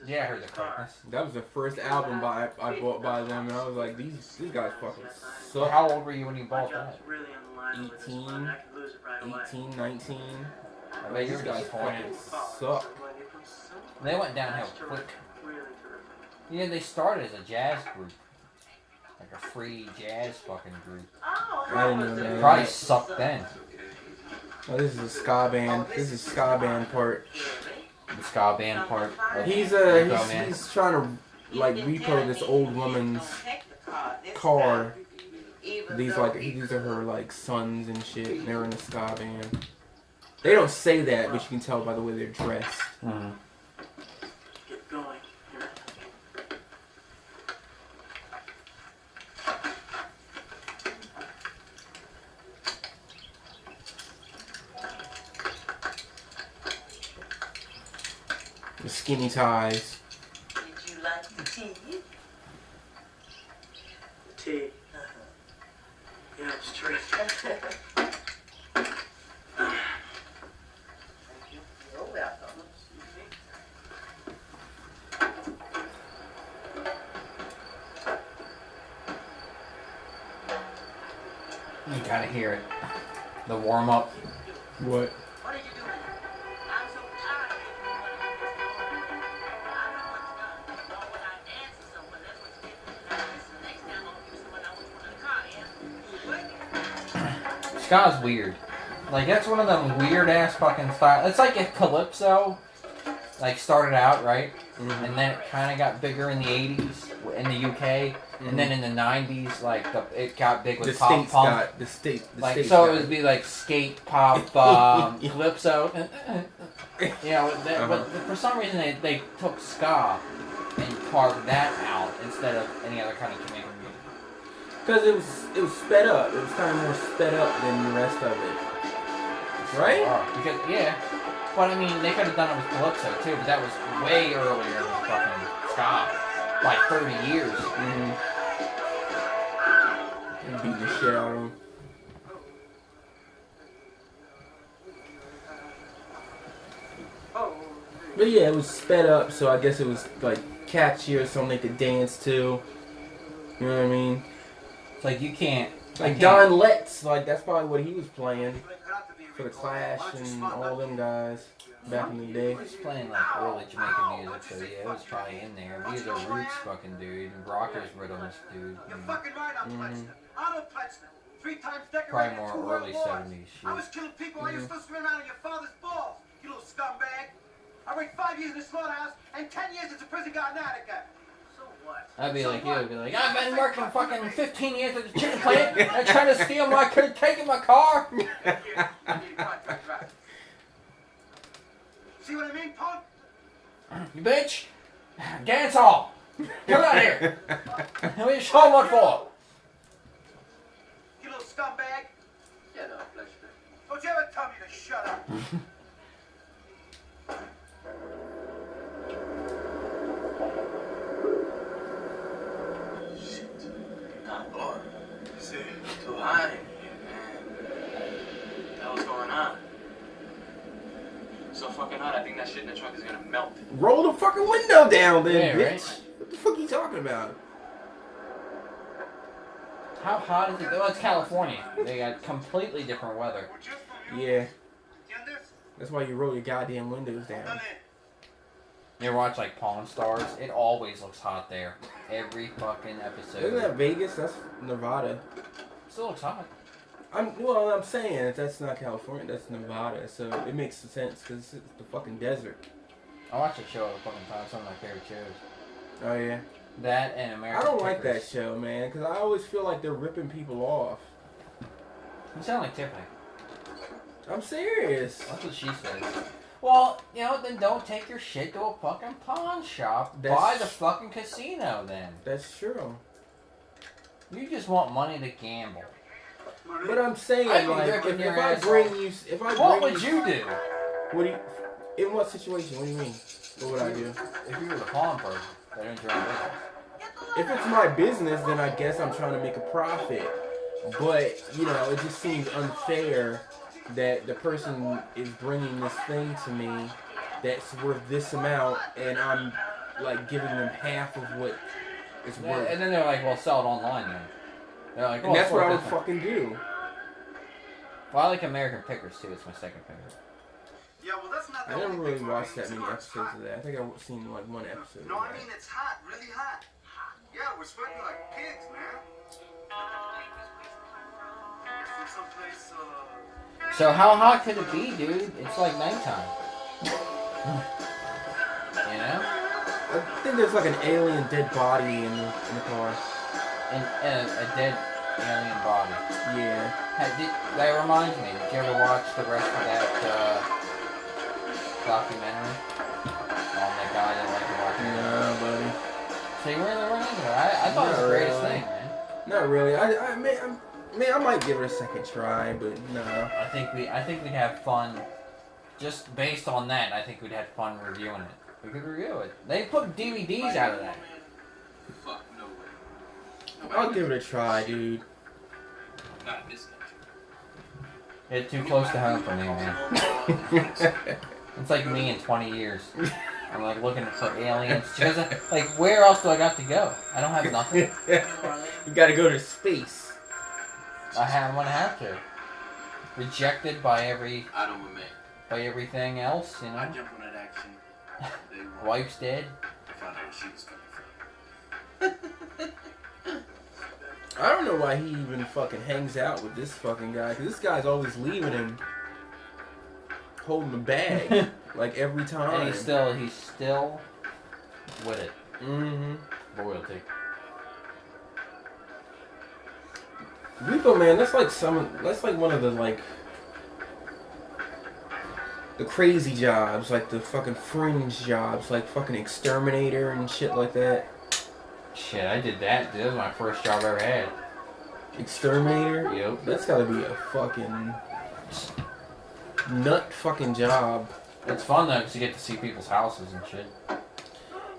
Yeah, I heard the Quickness. That was the first album I bought by them, and I was like, these guys fucking suck. How old were you when you bought that? 18, 19. I mean, These guys fucking suck. They went downhill quick. Yeah, they started as a jazz group. Like a free jazz fucking group. I didn't know They that. probably sucked then. Oh, this is a ska band. This is ska band part. The ska band part. He's trying to like repo this old woman's car. These are her like sons and shit. And they're in a ska band. They don't say that, but you can tell by the way they're dressed. Mm-hmm. Get going. The skinny ties. Did you like the tea? The tea. Yeah, it's terrific. You're welcome. You gotta hear it. The warm up. What? What are you doing? I'm so tired of when I dance with someone, that's what's getting. Now listen, next time I'm gonna give someone I want in the car, yeah? What? Ska's weird. Like that's one of them weird ass fucking styles. It's like if Calypso like started out right, and then it kind of got bigger in the '80s in the UK, and then in the '90s like it got big with pop punk. The states Like got it would be like skate pop, Calypso, you know. But for some reason they took ska and carved that out instead of any other kind of Jamaican music. Because it was sped up. It was kind of more sped up than the rest of it. Right? Because but I mean they could have done it with Calypso too, but that was way earlier than fucking ska, like 30 years. Beating the shit out of them. But yeah, it was sped up, so I guess it was like catchier, something they could dance to. You know what I mean? It's like you can't. Like Don Letts, like that's probably what he was playing for the Clash and all them guys back in the day. He was playing like early Jamaican music, so yeah, it was probably in there. He was a roots fucking dude, and rockers rhythms dude. You're fucking right, I'm Pletchner. Arnold Pletchner. 3 times Probably decorated more 2 world early wars. 70s shit. I was killing people while you were still swimming around in your father's balls, you little scumbag. I worked 5 years in the slaughterhouse and 10 years as a prison guard in Attica. So what? I'd be like, you would be like, I've been working fucking 15 years at the chicken plant and trying to steal my kid, taking my car. See what I mean, punk? You bitch! Dancehall! Come out here! What are you showing what for? You little scumbag. Yeah, no, pleasure. Don't you ever tell me to shut up. Not bored. See, too high, man. What's going on? So fucking hot, I think that shit in the trunk is gonna melt. Roll the fucking window down, then, Yeah, bitch. right? What the fuck are you talking about? How hot is it? Well, it's California. They got completely different weather. Yeah. That's why you roll your goddamn windows down. You ever watch like Pawn Stars? It always looks hot there. Every fucking episode. Isn't that Vegas? That's Nevada. Still looks hot. I'm saying that's not California. That's Nevada. So it makes sense because it's the fucking desert. I watch the show all the fucking time. It's one of my favorite shows. Oh yeah. That and American I don't like Pickers. that show, man, because I always feel like they're ripping people off. You sound like Tiffany. I'm serious. That's what she said. Well, you know, then don't take your shit to a fucking pawn shop. Buy the fucking casino then. That's true. You just want money to gamble. But I'm saying, I'd be like, ripping your if I ass bring off. you, if I What bring would you do? What do you? In what situation? What do you mean? What would I do? If you were the pawn person, that ain't your own business. If it's my business, then I guess I'm trying to make a profit. But, you know, it just seems unfair that the person is bringing this thing to me that's worth this amount, and I'm, like, giving them half of what it's worth. And then they're like, well, sell it online then. They're like, And that's what I would fucking do. Well, I like American Pickers too. It's my second favorite. Yeah, well, that's not I never really watched that many episodes of that. I think I've seen, like, one episode No, of I that. mean, it's hot, really hot. Yeah, we're sweating like pigs, man. From someplace, So how hot could it be, dude? It's like nighttime. You know? I think there's like an alien dead body in the car. And a dead alien body. Yeah. That reminds me. Did you ever watch the rest of that documentary on the guy that liked to watch it? No, buddy. So you really weren't into it. I thought it was the greatest thing, man. Not really. I might give it a second try, but no. I think we'd have fun. Just based on that, I think we'd have fun reviewing it. We could review it. They put DVDs out of that. Fuck, no way. I'll give it a try, dude. Not this guy. It's too close to home for me, man. It's like me in 20 years. I'm like looking for aliens. Because, like, where else do I got to go? I don't have nothing. You gotta go to space. I'm gonna have to. Rejected by I don't remain. by everything else, you I know. jumped on that action. Day one. Wife's dead. I found out where she was coming from. I don't know why he even fucking hangs out with this fucking guy, because this guy's always leaving him holding the bag, like every time. And he's still with it. Mm-hmm. Loyalty. Repo Man, that's like one of the, like, the crazy jobs, like the fucking fringe jobs, like fucking exterminator and shit like that. Shit, I did that. That was my first job I ever had. Exterminator? Yep. That's gotta be a fucking nut fucking job. It's fun though, because you get to see people's houses and shit.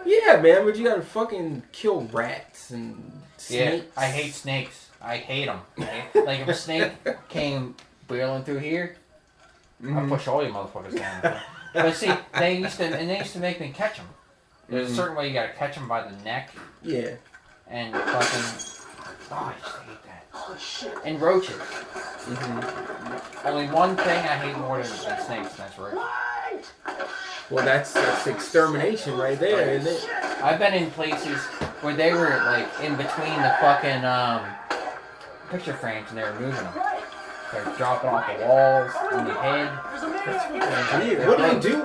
Yeah, man, but you gotta fucking kill rats and snakes. Yeah, I hate snakes. I hate them. Like if a snake came barreling through here, I'd push all you motherfuckers down. But see, they used to make me catch them. There's a certain way you gotta catch them by the neck. Yeah. And fucking, I just hate that. Oh shit. And roaches. Only one thing I hate more than snakes, and that's roaches. Well, that's extermination right there, isn't it? I've been in places where they were like in between the fucking picture frames and they were moving them. They're dropping off the walls, on the head. That's fucking weird. What do you do?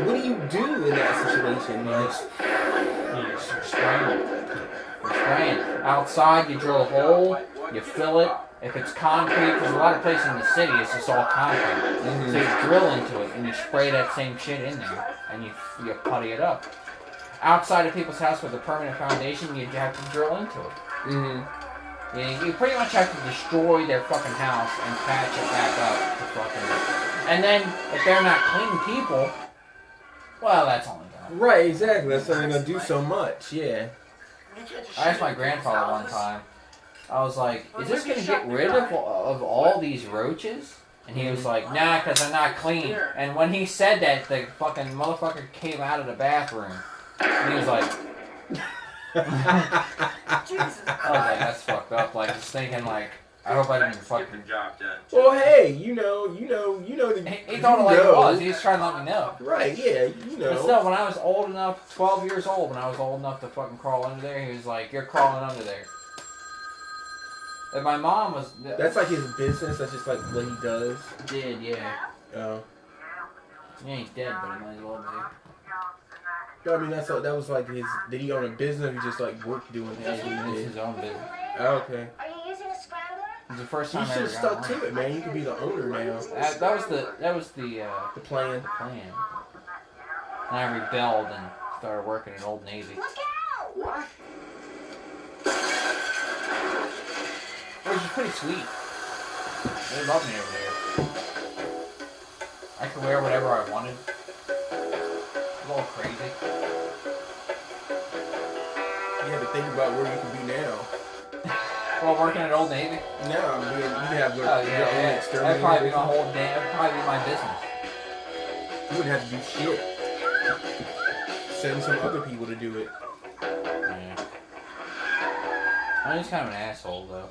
What do you do in that situation? You're spraying. You're spraying. Outside, you drill a hole, you fill it. If it's concrete, because a lot of places in the city, it's just all concrete. So you drill into it and you spray that same shit in there, and you putty it up. Outside of people's house with a permanent foundation, you have to drill into it. You pretty much have to destroy their fucking house and patch it back up to fucking. And then if they're not clean people, well, that's only gonna. Right, exactly. That's only gonna do so much. Yeah. I asked my grandfather one time. I was like, "Is this gonna get rid of all these roaches?" And he was like, "Nah, because they're not clean." And when he said that, the fucking motherfucker came out of the bathroom, and he was like. I was like, that's fucked up. Like, just thinking, like, I hope I didn't fucking. Well, hey, you know. He thought it like it was. He was trying to let me know. Right? Yeah, you know. But still, when I was old enough, 12 years old, when I was old enough to fucking crawl under there, he was like, "You're crawling under there." And my mom was. That's like his business. That's just like what he does. Did yeah. Oh. Yeah, he's dead, but he might as well be. No, I mean that was like his. Did he own a business? Or he just like worked doing that? It's his own business. Oh, okay. Are you using a scrambler? It's the first time You I should ever have got stuck to it, man. You could be the owner now. That was the plan. The plan. And I rebelled and started working in Old Navy. Look out! What? Which is pretty sweet. They love me over there. I could wear whatever I wanted. A little crazy. You have to think about where you can be now. Well, working at Old Navy? No, I mean, you can have your own exterminator. That'd probably be my whole day. That'd probably be my business. You wouldn't have to do shit. Send some other people to do it. Yeah. I'm just kind of an asshole, though.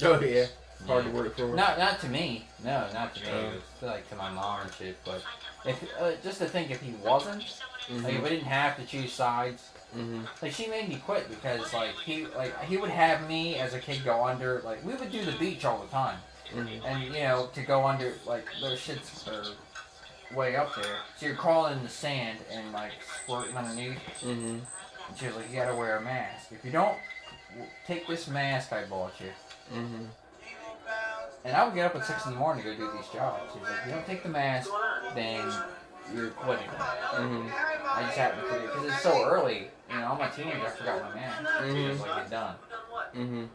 Oh yeah, hard to work for. Not to me. No, not to me. It was like to my mom and shit. But if just to think, if he wasn't, like if we didn't have to choose sides, like she made me quit because he would have me as a kid go under. Like we would do the beach all the time, and you know to go under like those shits are way up there. So you're crawling in the sand and like squirting underneath. And she was like, you gotta wear a mask. If you don't take this mask I bought you. And I would get up at 6 in the morning to go do these jobs. She's like, if you don't take the mask, then you're quitting. I just happened to forget, because it's so early, you know, I'm a teenager, I forgot my mask. She was like, you're done. And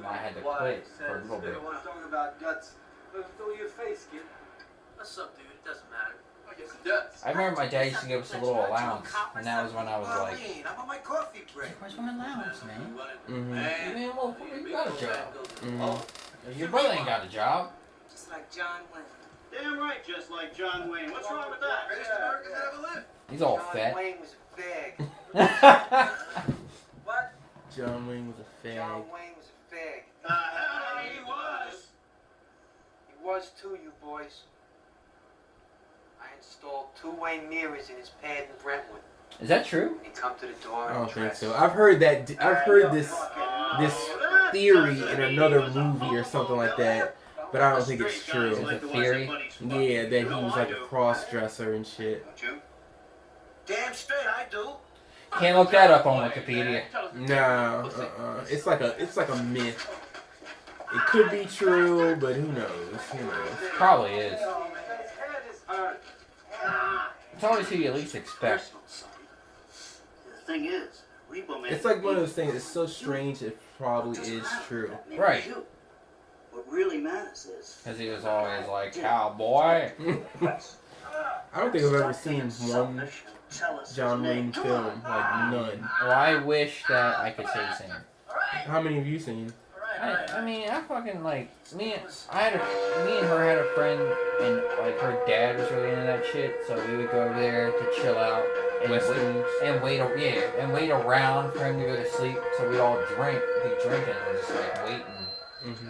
I had to quit for a little bit. Talking about guts. Throw your face, kid. What's up, dude? It doesn't matter. I guess it does. I remember my dad used to give us a little allowance, and that was when I was like, I'm on my coffee break. where's my allowance, man? Man, Man, well, you got a job. Your brother ain't got a job. Just like John Wayne. Damn right, just like John Wayne. What's wrong with that? Greatest Americans that ever lived. He's all John fat. Wayne was a fag. What? John Wayne was a fag. John Wayne was a fag. He was. He was too, you boys. I installed 2 Wayne mirrors in his pad in Brentwood. Is that true? He come to the door I and don't think dress. so. I've heard that. I've heard this theory in another movie or something like that, but I don't think it's true. It's a theory. Yeah, that he was like a cross-dresser and shit. Damn straight I do. Can't look that up on Wikipedia. No, it's like a myth. It could be true, but who knows? Who knows? Probably is. It's always who you least expect. The thing is, Repo Man. It's like one of those things. It's so strange. It probably is true. Right. What really matters is. Because he was always like, cowboy. I don't think I've ever seen one John Wayne film, like none. Well, I wish that I could say the same. How many have you seen? I mean, I fucking like me and her had a friend, and like her dad was really into that shit. So we would go over there to chill out and wait around for him to go to sleep. So we'd all be drinking, and just like waiting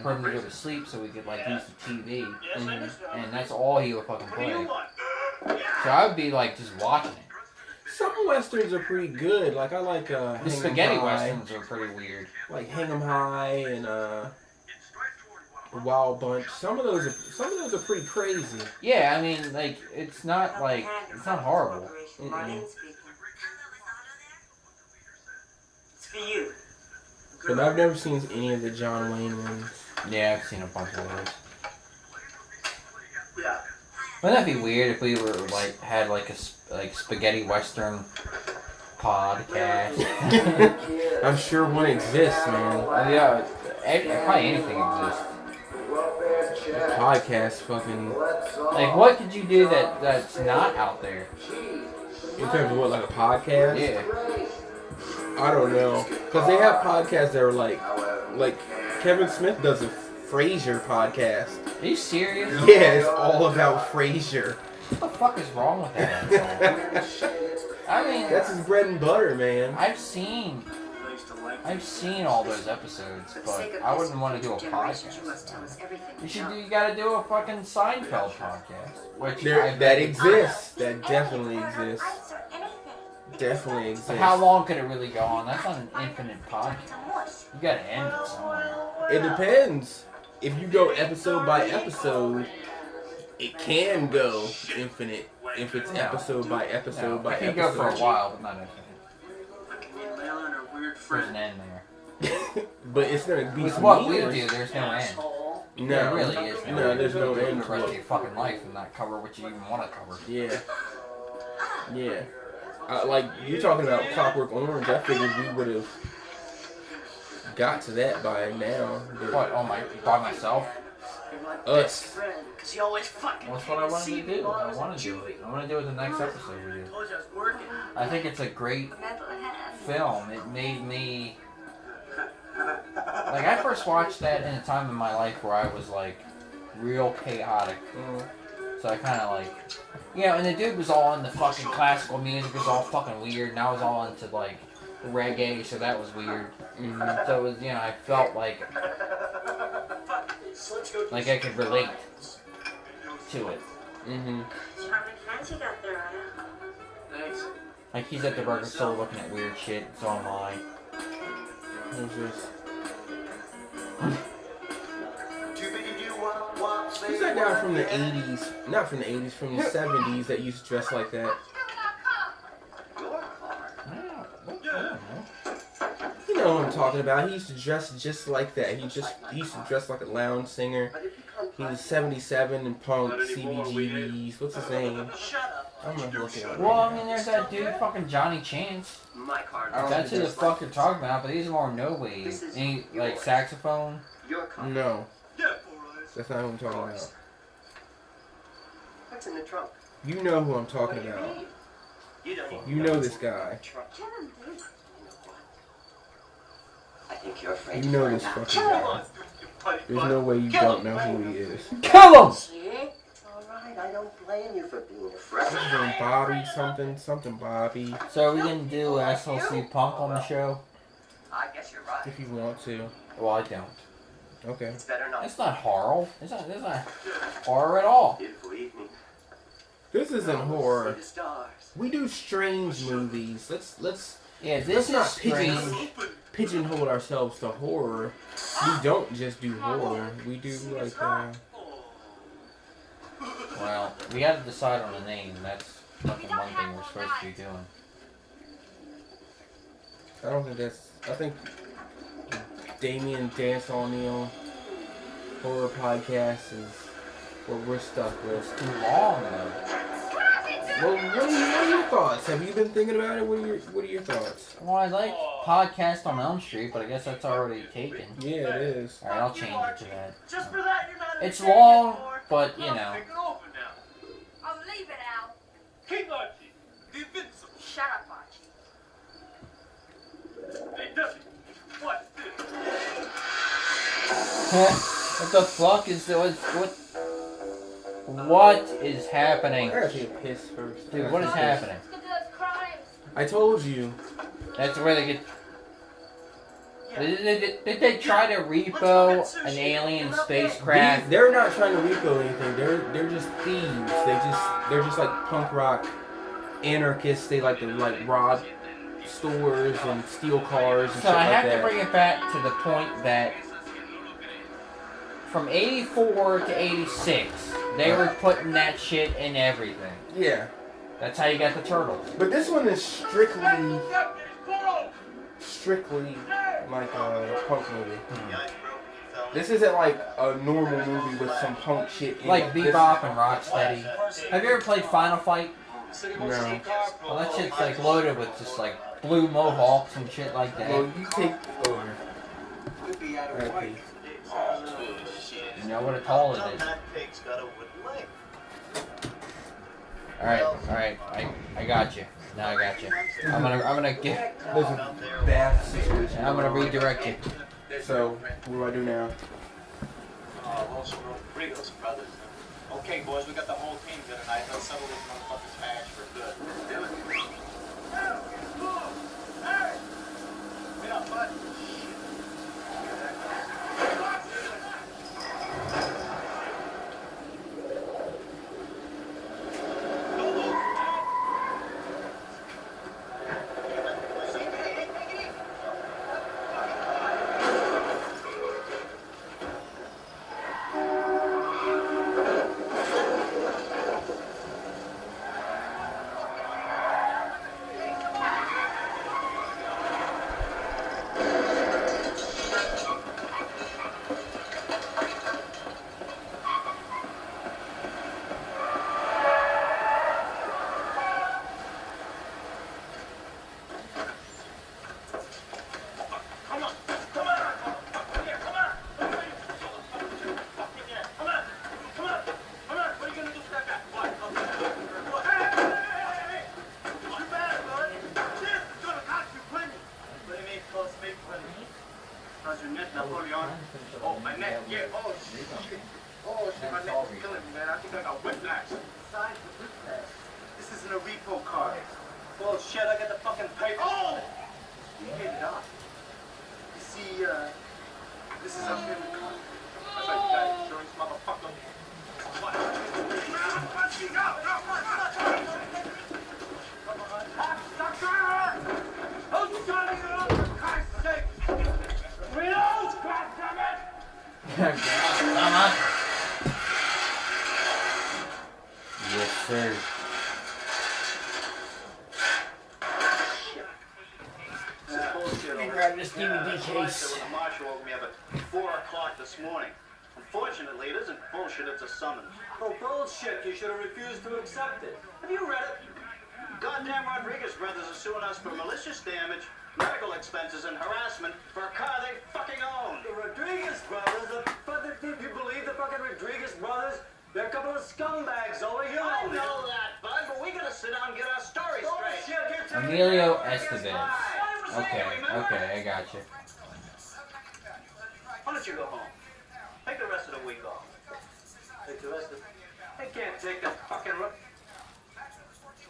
for him to go to sleep so we could like use the TV. And that's all he would fucking play. So I would be like just watching it. Some westerns are pretty good. Like I like The spaghetti westerns are pretty weird. Like Hang 'em High and Wild Bunch. Some of those are pretty crazy. Yeah, I mean, like it's not horrible. It's for you. But I've never seen any of the John Wayne ones. Yeah, I've seen a bunch of those. Yeah. Wouldn't that be weird if we were like had like a spaghetti western podcast? I'm sure one exists, man. Yeah, probably anything exists. Podcast, fucking. Like, what could you do that's not out there? In terms of what, like a podcast? Yeah. I don't know, cause they have podcasts that are like Kevin Smith does a Frasier podcast. Are you serious? Yeah, it's all about Frasier. What the fuck is wrong with that? I mean, that's his bread and butter, man. I've seen all those episodes, but I wouldn't want to do a podcast. You gotta do a fucking Seinfeld podcast, which that exists. That definitely exists. Definitely exists. But how long could it really go on? That's not an infinite podcast. You gotta end it somewhere. It depends. If you go episode by episode, it can go infinite. If it's episode by episode by episode. It can go for a while, but not infinite. There's an end there. But it's gonna be With what we do, there's no end. No, there really is. No, there's no end the rest of your fucking life and not cover what you even want to cover. Yeah. Yeah. Like, you're talking about Clockwork Orange, I figured we would have got to that by now. What, by myself? Us. Cause you always fucking That's what I wanted to do. I want to do it. I want to do it the next episode we do. I think it's a great film. It made me... Like, I first watched that in a time in my life where I was, like, real chaotic. So I kind of, like... and the dude was all into fucking classical music. It was all fucking weird. And I was all into, like, reggae, so that was weird. So it was, I felt like I could relate to it. Charming friends you got there, Anna. Thanks. Like, he's at the record store looking at weird shit, so am I. Who's this? Who's that guy from the 80s? Not from the 80s, from the 70s that used to dress like that? You know what I'm talking about. He used to dress just like that. He used to dress like a lounge singer. He was 77 and punk, CBGBs. What's his name? I'm gonna look it up. Well, I mean, there's that dude, fucking Johnny Chance. That's who the fuck you're talking about, but he's more no wave. Any, like, saxophone? No. That's not who I'm talking about. What's in the trunk? You know who I'm talking about. You know this guy. I think you're afraid. You know this fucking guy. There's no way you don't know who he is. Kill him! It's alright, I don't blame you for being afraid. What's his name? Bobby something Bobby. So are we gonna do SLC Punk on the show? I guess you're right. If you want to. Well, I don't. Okay. It's better not. That's not horror. It's not horror at all. Beautiful evening. This isn't horror. The stars. We do strange movies. Let's this not is strange. pigeonhole ourselves to horror. We don't just do horror. We do like Well, we gotta decide on a name. That's fucking one thing we're supposed to be doing. I don't think that's. I think Damion and Dancehall Neil horror podcast is what we're stuck with. It's too long though. Well, what are your thoughts? Have you been thinking about it? What are your thoughts? Well, I like Podcast on Elm Street, but I guess that's already taken. Yeah, it is. Alright, I'll change it to that. Just for that, you're not It's long, but you know. Pick it open now. I'll leave it out. King Archie, the Invincible. Shut up, Archie. Hey, Duffy, watch this. What the fuck is what is happening? I gotta take a piss first. Dude, what is happening? I told you. That's where they get. Did they try to repo an alien spacecraft? They're not trying to repo anything. They're just thieves. They're just like punk rock anarchists. They like to like rob stores and steal cars and So shit I have like that. to bring it back to the point that from 84 to 86, they were putting that shit in everything. Yeah. That's how you got the turtles. But this one is strictly like a punk movie. This isn't like a normal movie with some punk shit in Like it. Bebop and Rocksteady. Have you ever played Final Fight? No. Well, that shit's like loaded with just like blue mohawks and shit like that. Well, you take over. Okay. You know what a tall it is. Alright, I got you. Now I got you. I'm gonna get. There's a bath situation. I'm gonna redirect you. So, what do I do now? Los Rodriguez brothers. Okay, boys, we got the whole team here tonight. They'll settle this motherfucker's hash for good. Damn it. Hey! Get up, bud. How's your neck, Napoleon? Oh, my neck, yeah. Oh, shit. Oh, shit, my neck is killing me, man. I think I got whiplash. Besides the whiplash, this isn't a repo card. Bullshit, I got the fucking paper. Oh! You hit it off. You see, this is up in the car. That's right, you got insurance, motherfucker. What? Oh, you got it up, for Christ's sake! Reload, goddammit! Yes, sir. Let me grab this DVD case. There was a marshal over me up at 4 o'clock this morning. Unfortunately, it isn't bullshit, it's a summons. Oh, bullshit. You should have refused to accept it. Have you read it? Goddamn Rodriguez brothers are suing us for malicious damage, medical expenses, and harassment for a car they fucking own. The Rodriguez brothers? Do you believe the fucking Rodriguez brothers? They're a couple of scumbags, Zoe. You I know know that, bud, but we gotta sit down and get our story straight. Emilio Estevez. Okay, I got you. Why don't you go home? Take the rest of the week off. Take the rest of They can't take the fucking...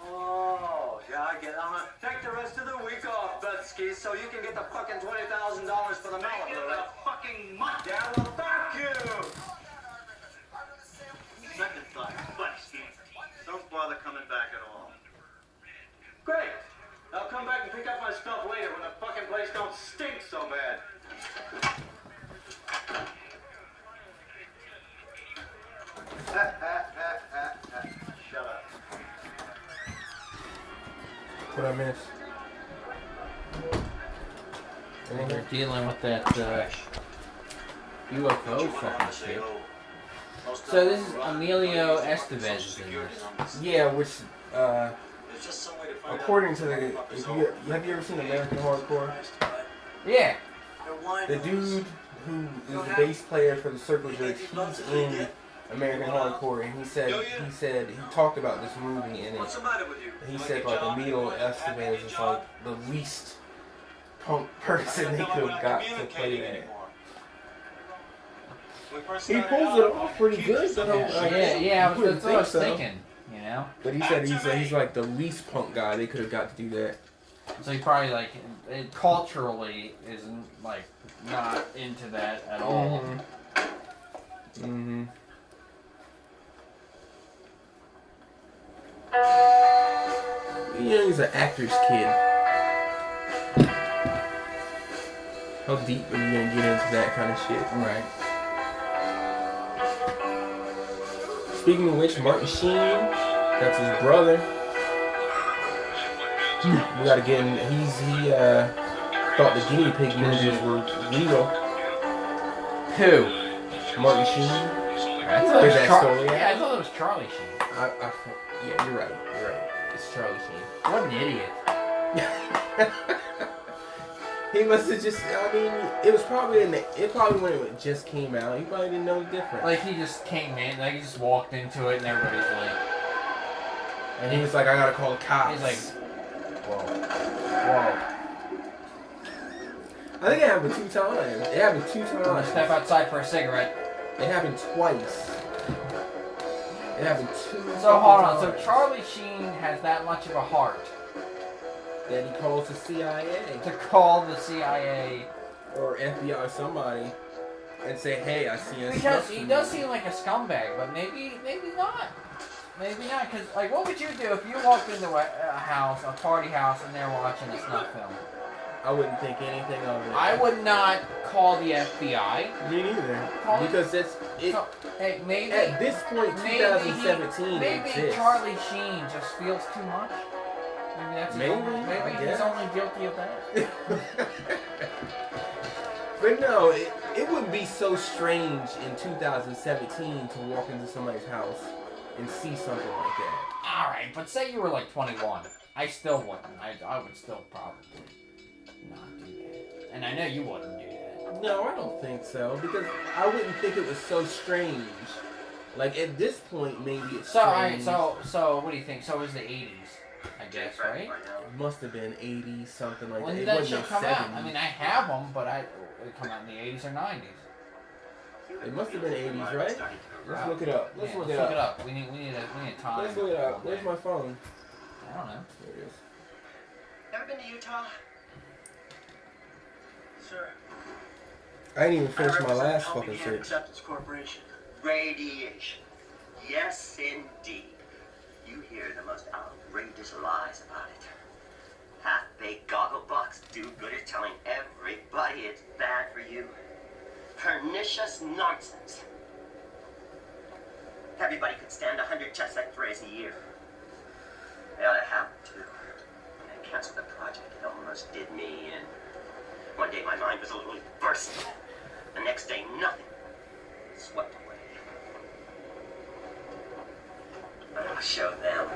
Oh, yeah, I get it. I'm gonna take the rest of the week off, Betsky, so you can get the fucking $20,000 for the Make it Malibu, a right? fucking month. Yeah, well, thank you! Second thought, buddy, don't bother coming back at all. Great. I'll come back and pick up my stuff later when the fucking place don't stink so bad. Shut up. What I miss? And they're dealing with that UFO fucking shit. So this is Emilio Estevez in this. Yeah, which according to the, have you ever seen American Hardcore? Yeah. The dude who is the bass player for the Circle Jerks, he's in American Hardcore, and he talked about this movie in it. What's the matter with you? He said like Emilio Estevez is like the least punk person they could have got to play in it. He pulls it off pretty good. So Yeah, you wouldn't that's what I was think so. thinking, you know? But he said he's like the least punk guy they could have got to do that. So he probably, like, it culturally isn't, like, not into that at all. Mm-hmm. You know, he's an actor's kid. How deep are you gonna get into that kind of shit? Right. Speaking of which, Martin Sheen, that's his brother. We gotta get in. He thought the guinea pig movies were legal. Who? Martin Sheen. I thought it was story. Yeah, I thought it was Charlie Sheen. Yeah, you're right. It's Charlie Sheen. What an idiot. He must have just. I mean, it was probably when it just came out. He probably didn't know the difference. Like he just came in, like he just walked into it, and everybody's like, and he was like, "I gotta call the cops." He's like, whoa. I think it happened 2 times. It happened 2 I'm gonna times. step outside for a cigarette. It happened twice. It happened 2 times. So hold on. So Charlie Sheen has that much of a heart that he calls the CIA to call the CIA or FBI or somebody and say, "Hey, I see a." Because he does seem like a scumbag, but maybe not. Maybe not. Because like, what would you do if you walked into a house, a party house, and they're watching a snuff film? I wouldn't think anything of it. I would not call the FBI. Me neither. Because that's it. So, hey, maybe at this point, 2017. Maybe Charlie Sheen just feels too much. Maybe that's maybe he's only guilty of that. But no, it would be so strange in 2017 to walk into somebody's house and see something like that. All right, but say you were like 21, I still wouldn't. I would still probably not do that. And I know you wouldn't do that. No, I don't think so, because I wouldn't think it was so strange. Like at this point, maybe it's strange. So what do you think? So it was the 80s, I guess, right? It must have been 80s, something like When that. did that shit come out? I mean, I have them, but it come out in the 80s or 90s. It must have been 80s, right? Let's look it up. Let's look it up. We need a time. Let's look it up. Where's my phone? I don't know. There it is. Ever been to Utah? Sir. I didn't even finish my represent last Helping fucking Hand shit. Acceptance Corporation. Radiation. Yes, indeed. You hear the most outrageous lies about it. Half-baked gogglebox do-gooder telling everybody it's bad for you. Pernicious nonsense. Everybody could stand 100 chest x-rays a year. They ought to have it, too. When I canceled the project, it almost did me in. One day my mind was literally bursting. The next day, nothing. Swept away. But I'll show them.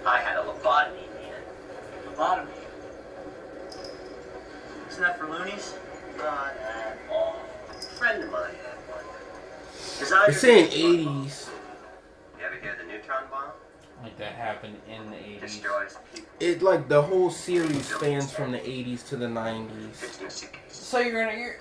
I had a lobotomy in the end. Lobotomy? Isn't that for loonies? Not at all. A friend of mine had one. It's saying 80s. You ever hear the neutron bomb? Like that happened in the 80s. Destroys people. It like the whole series spans from the 80s to the 90s. So you're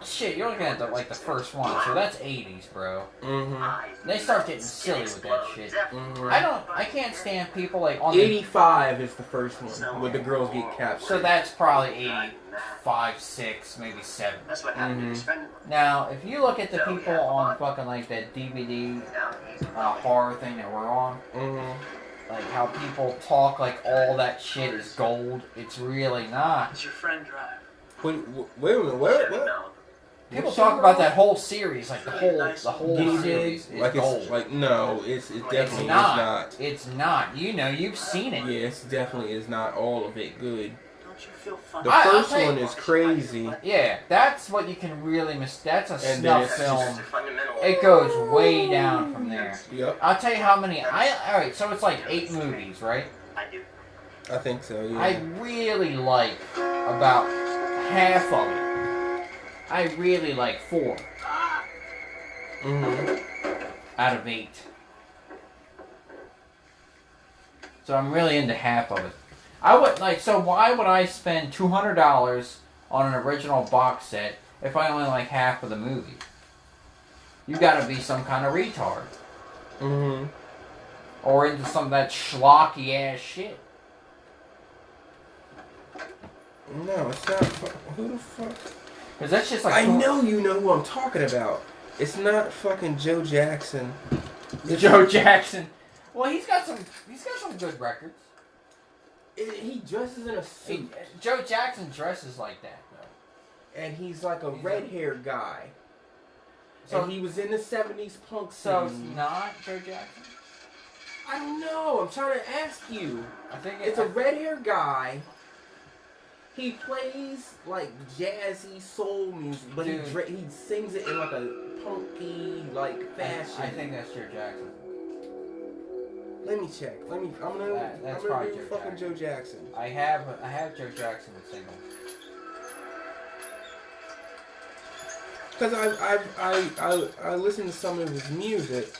shit. You're looking at the first one, so that's 80s, bro. Mm-hmm. They start getting silly with that shit. Mm-hmm. I can't stand people like on 85 is the first one where the girls get captured. So that's probably 85, 6, maybe 7. That's what happened to his friend. Now, if you look at the people on fucking like that DVD horror thing that we're on, like how people talk like all that shit is gold, it's really not. Does your friend drive? Wait a minute, what? People talk about that whole series, like the whole series is like gold. it's like no, it definitely It's is not. not. It's not. You know, you've seen it. Yes, definitely is not all of it good. Don't you feel fun? The first one is crazy. Yeah, that's what you can really miss. That's a And snuff then film. It goes way down from there. Yep. I'll tell you how many. Alright, so it's like 8 movies, right? I think so, yeah. I really like about half of it. I really like 4 out of 8. So I'm really into half of it. I would like. So why would I spend $200 on an original box set if I only like half of the movie? You gotta be some kind of retard. Mm-hmm. Or into some of that schlocky ass shit. No, it's not. Who the fuck? Cause that's just like. I know you know who I'm talking about. It's not fucking Joe Jackson. It's Joe Jackson. Well, he's got some good records. He dresses in a suit. Joe Jackson dresses like that though. And he's like a red-haired guy. So and he was in the 70s punk scene. So it's not Joe Jackson? I don't know. I'm trying to ask you. I think it's a red-haired guy. He plays like jazzy soul music, but he sings it in like a punky like fashion. I think that's Joe Jackson. Let me check. I'm gonna do fucking Joe Jackson. I have Joe Jackson with singles. Because I listened to some of his music.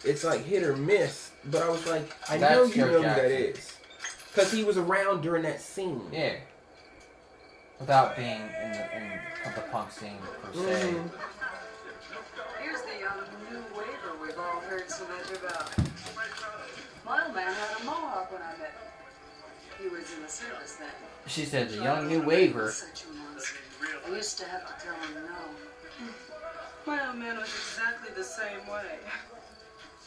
It's like hit or miss, but I was like, I know you know who that is. Because he was around during that scene. Yeah. Without being in the punk scene per se. Mm-hmm. Here's the new waiver we've all heard so much about. My old man had a mohawk when I met him. He was in the service then. She said the young new waiver. I used to have to tell him no. My old man was exactly the same way.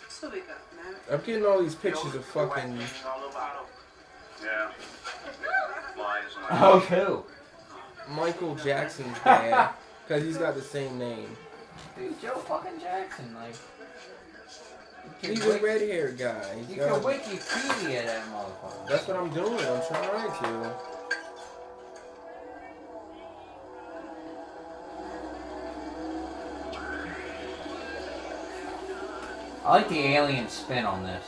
So we got married. I'm getting all these pictures of fucking. Yeah. Oh, who? Michael Jackson's dad, because he's got the same name. Dude, Joe fucking Jackson, like. He's a red-haired guy. You can Wikipedia that motherfucker. That's what I'm doing. I'm trying to. I like the alien spin on this.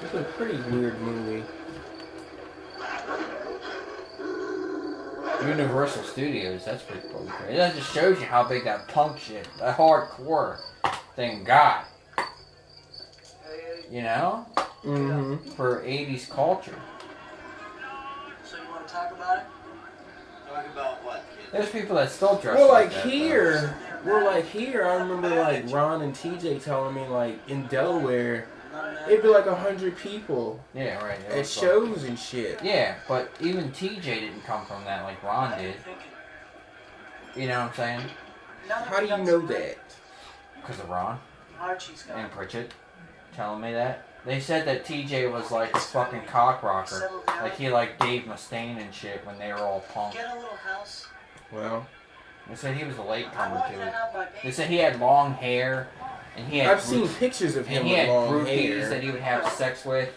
It's a pretty weird movie. Universal Studios, that's pretty cool. That just shows you how big that punk shit, that hardcore thing got. You know? Mm-hmm. For 80s culture. So you want to talk about it? Talk about what, kid? There's people that still dress Well, like like that, here, I remember like Ron and TJ telling me like in Delaware, it'd be like 100 people. Yeah, right. At shows and shit. Yeah, but even TJ didn't come from that like Ron did. You know what I'm saying? How do you know that? Because of Ron and Pritchett telling me that. They said that TJ was like a fucking cock rocker. Like he like Dave Mustaine and shit when they were all punk. Get a little house. Well, they said he was a late comer to it. They said he had long hair, and he had. I've seen pictures of him and he with had long groupies hair. that he would have sex with.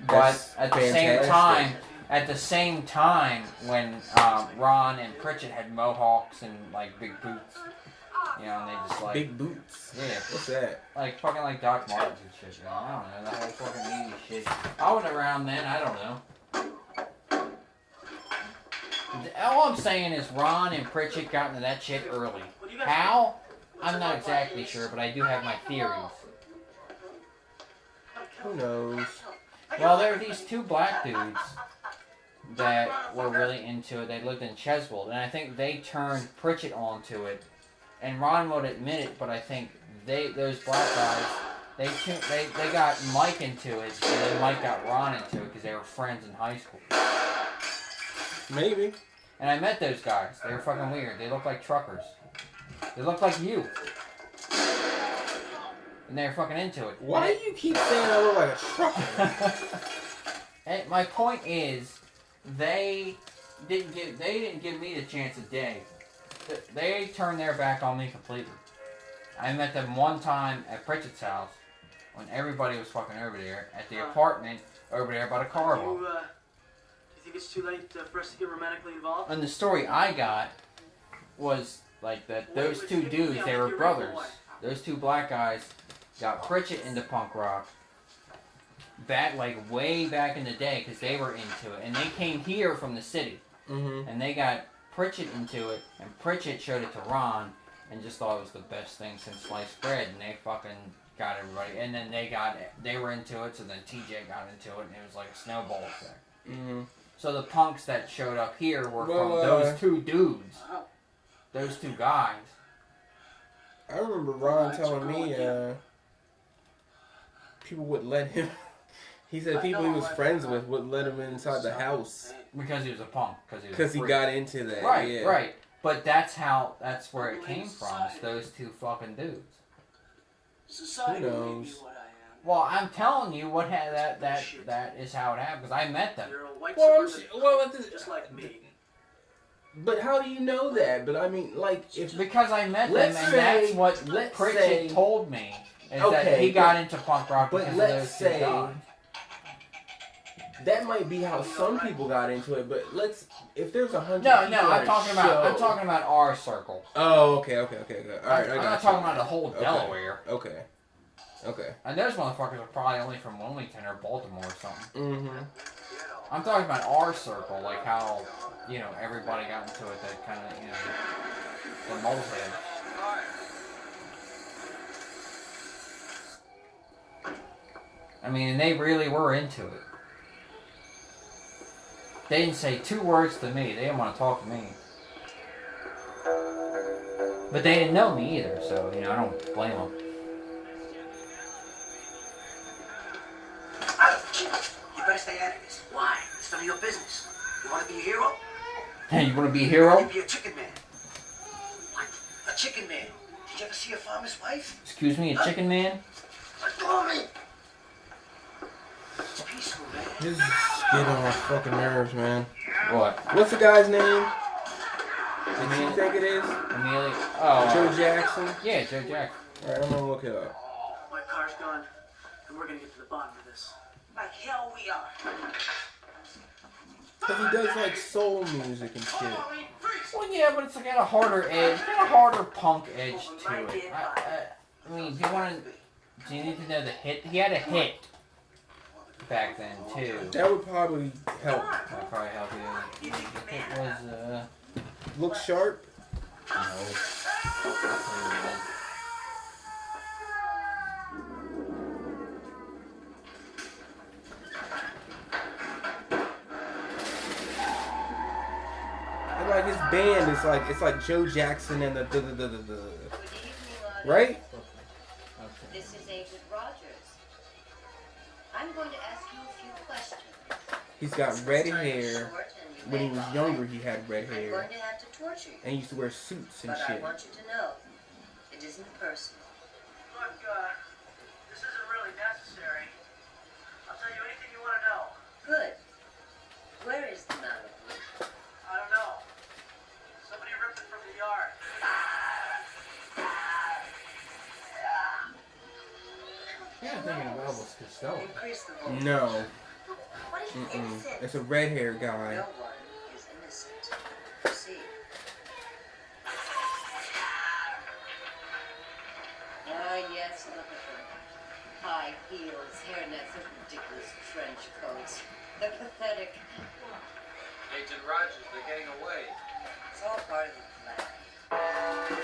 But That's at the same time, when Ron and Pritchett had mohawks and like big boots, you know, and they just like big boots. Yeah, what's that? Like fucking like Doc Martens and shit. You know? I don't know, that whole fucking 80s shit. I wasn't around then. I don't know. All I'm saying is Ron and Pritchett got into that shit early. How? I'm not exactly sure, but I do have my theories. Who knows? Well, there were these two black dudes that were really into it. They lived in Cheswold, and I think they turned Pritchett onto it. And Ron won't admit it, but I think those black guys, they got Mike into it, and then Mike got Ron into it because they were friends in high school. Maybe. And I met those guys. They were fucking weird. They looked like truckers. They looked like you. And they were fucking into it. Why do you keep saying I look like a trucker? And my point is, they didn't give me the chance of day. They turned their back on me completely. I met them one time at Pritchett's house when everybody was fucking over there at the apartment over there by the car wash. Do you think it's too late for us to get romantically involved? And the story I got was like that those two dudes, they were brothers. Those two black guys got Pritchett into punk rock back like way back in the day because they were into it, and they came here from the city, and they got Pritchett into it, and Pritchett showed it to Ron and just thought it was the best thing since sliced bread, and they fucking got everybody, and then they were into it, so then TJ got into it, and it was like a snowball effect. So the punks that showed up here were Well, from those two dudes. Those two guys. I remember Ron telling me people would let him. He said people he was friends with would let him inside the house Because he was a punk. because he got into that. Right, yeah. right. But that's where it came from. It's those two fucking dudes. Who knows? Well, I'm telling you what that is how it happened because I met them. Just like me. But how do you know that? But I mean, like, if Because I met them, let's and say- that's what let's Pritchett say- told me. Is that Okay, he got into punk rock but because of let's those say- two guys. that might be how some people got into it, but if there's 100 No, people I'm at a talking show- about our circle. Oh, okay. All right, I I'm got not you. talking about the whole Okay. Delaware. Okay. And those motherfuckers are probably only from Wilmington or Baltimore or something. Mm-hmm. I'm talking about our circle, like how, everybody got into it, that kind of, the molehead. I mean, and they really were into it. They didn't say 2 words to me. They didn't want to talk to me. But they didn't know me either, so, I don't blame them. You better stay out of this. Why? It's none of your business. You want to be a hero? Hey, you want to be a You hero? want to be a chicken man. What? A chicken man? Did you ever see a farmer's wife? Excuse me, a chicken man? Let go of me! It's peaceful, man. This is getting on my fucking nerves, man. What? What's the guy's name? Did you think it is? Amelia? Oh. Joe Jackson? Yeah, Joe Jackson. Alright, I'm gonna look it up. My car's gone, and we're gonna get to the bottom of this. Like hell we are. Because he does like soul music and shit. Well, yeah, but it's got a harder edge, got a harder punk edge to it. I mean, do you need to know the hit? He had a hit back then too. That would probably help. That'd probably help you. The hit was Look sharp? no. And like his band is like, it's like Joe Jackson and the right? This is Agent Rogers. I'm going to ask you a few questions. He's got red hair. Short and you When he may was lie. younger, he had red I'm hair. going to have to torture you. And he used to wear suits and But I shit. want you to know, it isn't personal. Look, this isn't really necessary. I'll tell you anything you want to know. Good. Where is the mountain? I don't know. Somebody ripped it from the yard. Yeah, I'm thinking of Elvis Costello. Increase the volume. No. What is innocent? It's a red hair guy. No one is innocent. You see. Ah, yes, look at them. High heels, hairnets, and ridiculous trench coats. They're pathetic. Agent Rogers, they're getting away. It's all part of the plan.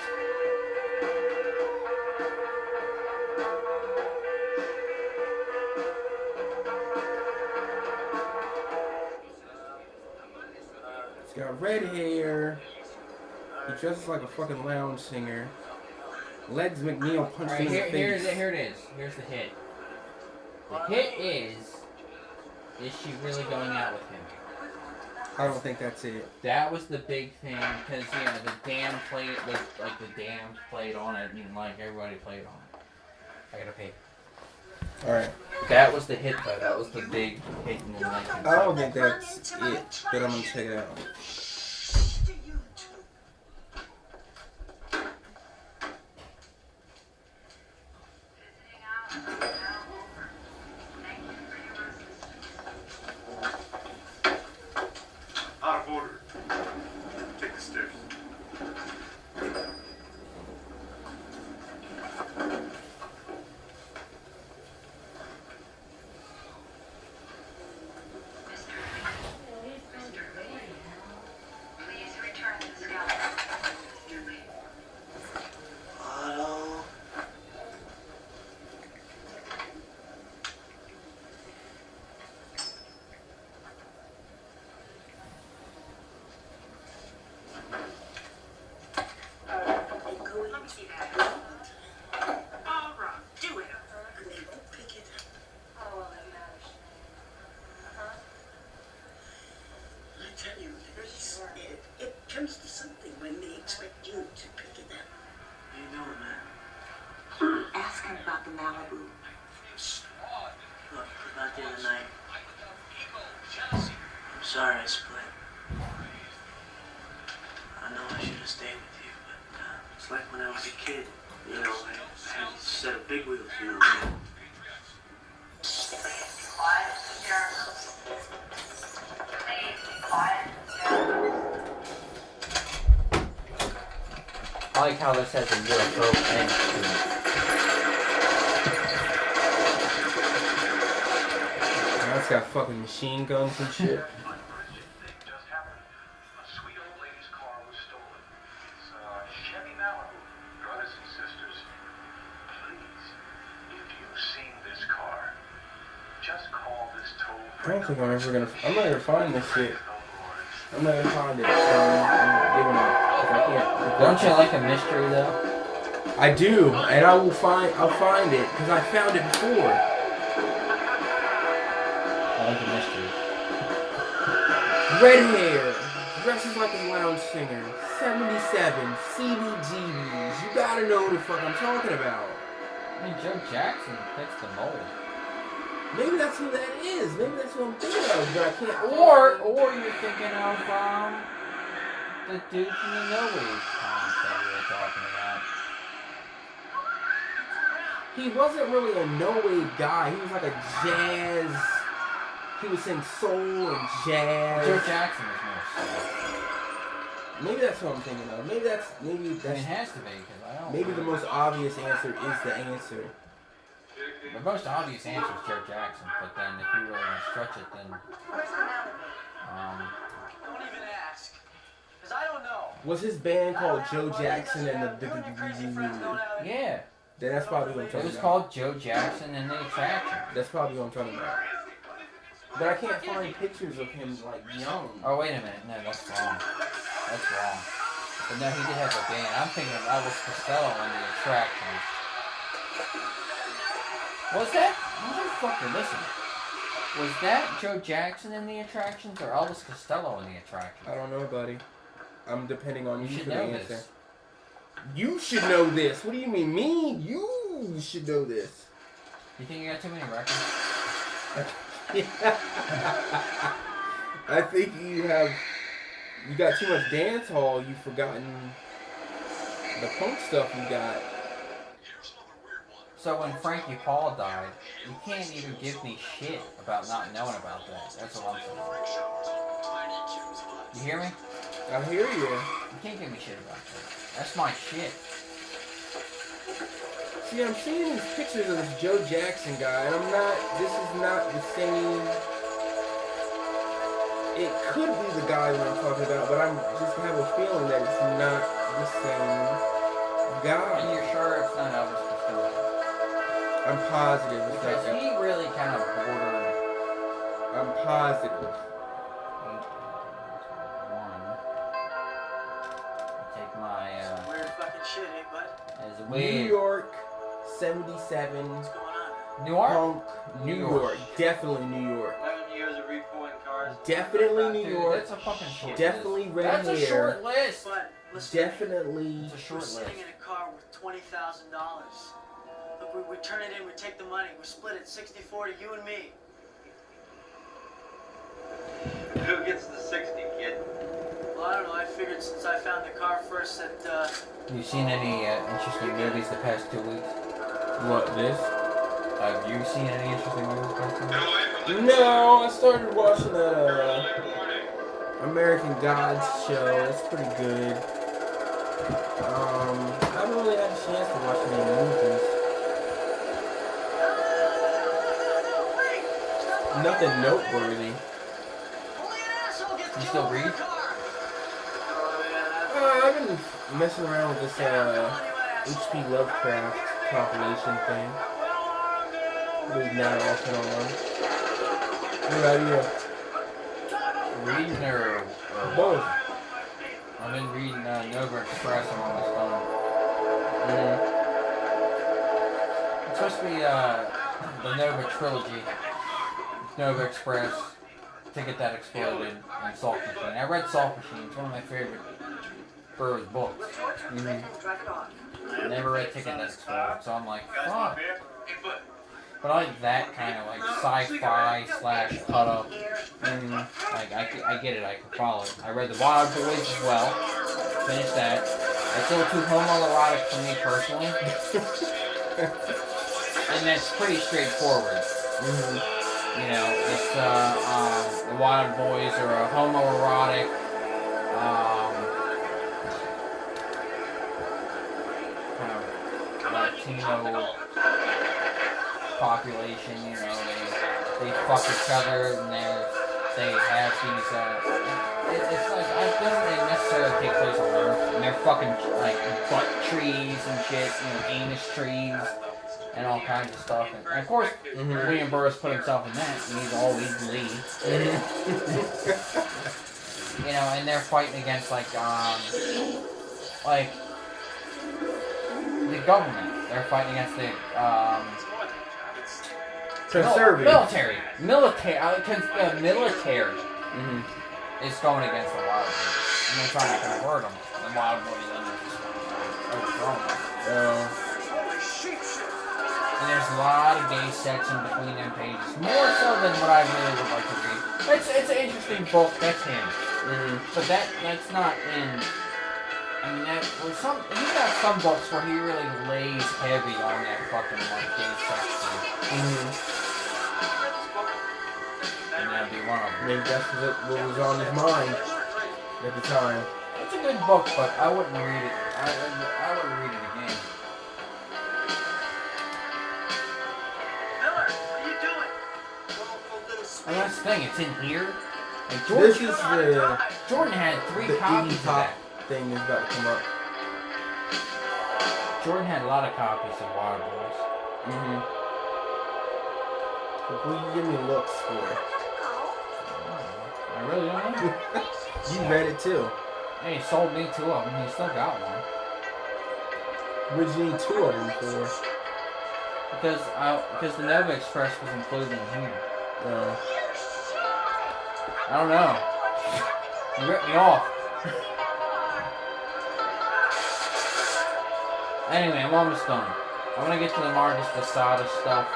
He's got red hair. He dresses like a fucking lounge singer. Legs McNeil punched Alright, him in the here face. it is. Here's the hit. The hit is she really going out with him? I don't think that's it. That was the big thing because the Damned played was like the Damned played on it and like everybody played on it. I gotta pay. Alright. That was the hit though. That was the big hit in the 1970s. I don't think that's it, but I'm gonna check it out. Out of order. Take the stairs. want to. All right, do it. And then go pick it up. Oh, well, that matters. I tell you, Liz, it comes to something when they expect you to pick it up. You know, man. Ask him about the Malibu. Look, about the other night. I'm sorry I split. I know I should have stayed with you, but it's like when I was a kid. You know, I had a set of big wheels, you know. I like how this has a UFO end to it. Now it's got fucking machine guns and shit. Just happened. A sweet old lady's car was stolen. It's a Chevy Malibu. Brothers and sisters, please, if you've seen this car, just call this toll I free. don't think I'm ever gonna. I'm not gonna find this shit. I'm not gonna find it. I'm giving up. 'Cause I can't. Don't you like a mystery though? I do, and I will find. I'll find it because I found it before. I like a mystery. Red hair, dresses like a lounge singer, 77, CBGBs. You gotta know the fuck I'm talking about. I mean, Joe Jackson fits the mold. Maybe that's who that is. Maybe that's who I'm thinking of, but I can't. Or you're thinking of the dude from the No Wave concert we were talking about. He wasn't really a no-wave guy. He was like a jazz. He would sing soul and jazz. Joe Jackson was more soul. Maybe that's what I'm thinking of. Maybe that's I mean, it has to be because I don't. maybe the most obvious answer is the answer. The most obvious answer is Joe Jackson, but then if you really want to stretch it, then Don't even ask. Because I don't know. Was his band called Joe Jackson and the yeah, That's probably what I'm it talking was about. called Joe Jackson and the Attraction. That's probably what I'm talking about. But I can't find pictures of him like young. Oh wait a minute, no, that's wrong. That's wrong. But no, he did have a band. I'm thinking of Elvis Costello and the Attractions. Was that? Motherfucker, listen. Was that Joe Jackson in the Attractions or Elvis Costello in the Attractions? I don't know, buddy. I'm depending on you should for the know answer. this. You should know this. What do you mean, me? You should know this. You think you got too many records? I think you got too much dance hall. You've forgotten the punk stuff you got. So when Frankie Paul died, you can't even give me shit about not knowing about that. That's what I'm saying. You hear me? I hear you. You can't give me shit about that. That's my shit. See, I'm seeing these pictures of this Joe Jackson guy, and this is not the same. It could be the guy that I'm talking about, but I just have a feeling that it's not the same guy. And you're sure it's not Elvis Costello? I'm positive it's Because not. he really kind of bordered. I'm positive. Take my Weird fucking shit, eh, bud? as a New weird. York, 77. What's going on? New York? Punk, New York. Definitely New York. 11 years of repoing cars. Definitely New Dude, York. that's a fucking short Definitely list. red That's a hair. short list. But listen, Definitely. It's a we're short list. sitting in a car with $20,000. Look, we turn it in, we take the money, we split it 60-40, you and me. Who gets the 60, kid? Well, I don't know. I figured since I found the car first that You seen any interesting movies the past 2 weeks? What, this? Have you seen any interesting movies the past 2 weeks? No, I started watching that American Gods show. It's pretty good. I haven't really had a chance to watch any movies. Nothing noteworthy. You still read? I've been messing around with this H.P. Lovecraft compilation thing. Reading that off and on. What about you? Reading or Both. I've been reading Nova Express. I'm almost done. It's supposed to be the Nova trilogy. Nova Express, Ticket That Exploded, and Salt Machine. I read Salt Machine. It's one of my favorite Burroughs books. I never read Ticket That Exploded, so I'm like, fuck. But I like that kind of like sci-fi / cut up. Like I get it, I can follow it. I read The Wild Boys as well. Finished that. It's a little too homoerotic for me personally. And that's pretty straightforward. You know, it's The Wild Boys are a homoerotic kind of Latino population, you know, they fuck each other and they have these it's like it doesn't necessarily take place on Earth, and they're fucking like butt trees and shit, you know, anus trees and all kinds of stuff, and of course William Burroughs put himself in that, and he's always Lee. You know, and they're fighting against like the government. They're fighting against the conservative military. The military is going against the Wild Boys, and they're trying to convert them. The Wild Boys end up just overthrowing them. And there's a lot of gay sex in between them pages, more so than what I really would like to read. It's an interesting book. That's him, but that's not in. I mean, he's got some books where he really lays heavy on that fucking like gay sex thing. And that'd be one of them. Maybe that's what was on his mind at the time. It's a good book, but I wouldn't read it. I wouldn't read it again. Miller, what are you doing? And that's the thing, it's in here. Like This is the Jordan had 3 the copies Iggy of Pop that. thing is about to come up. Jordan had a lot of copies of Wild Boys. What will you give me looks for? I really don't know. You read it too. Hey, he sold me 2 of them. He still got one. What did you need 2 of them for? Because the Nova Express was included in here. Oh. I don't know. You ripped me off. Anyway, I'm almost done. I want to get to the Marcus Desada stuff.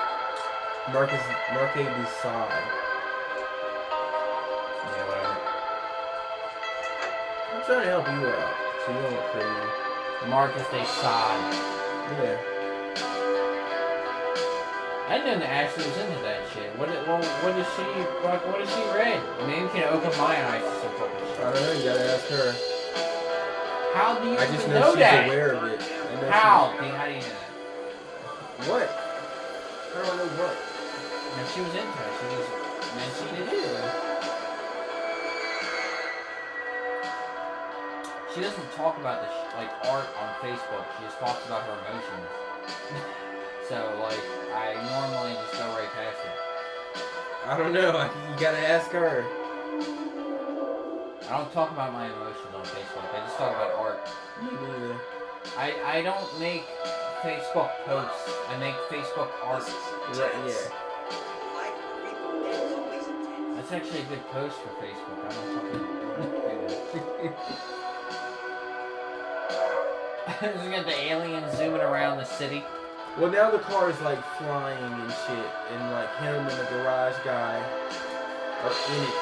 Marcus Desada. Yeah, whatever. I'm trying to help you out, so you don't look crazy. Marcus Desada. Yeah. I didn't know that Ashley was into that shit. What does she read? Maybe you can open my eyes to some fucking I shit. don't know, you gotta ask her. How do you I just even know she's that? aware of it. How do you know that? What? I don't know what. No, she was into it. She just mentioned it. She doesn't talk about the like art on Facebook. She just talks about her emotions. So like, I normally just go right past it. I don't know. You gotta ask her. I don't talk about my emotions on Facebook. I just talk about art. Me neither. I don't make Facebook posts. I make Facebook art. Yeah. That's actually a good post for Facebook. I don't fucking do that. We got the aliens zooming around the city. Well, now the car is like flying and shit, and like him and the garage guy are in it,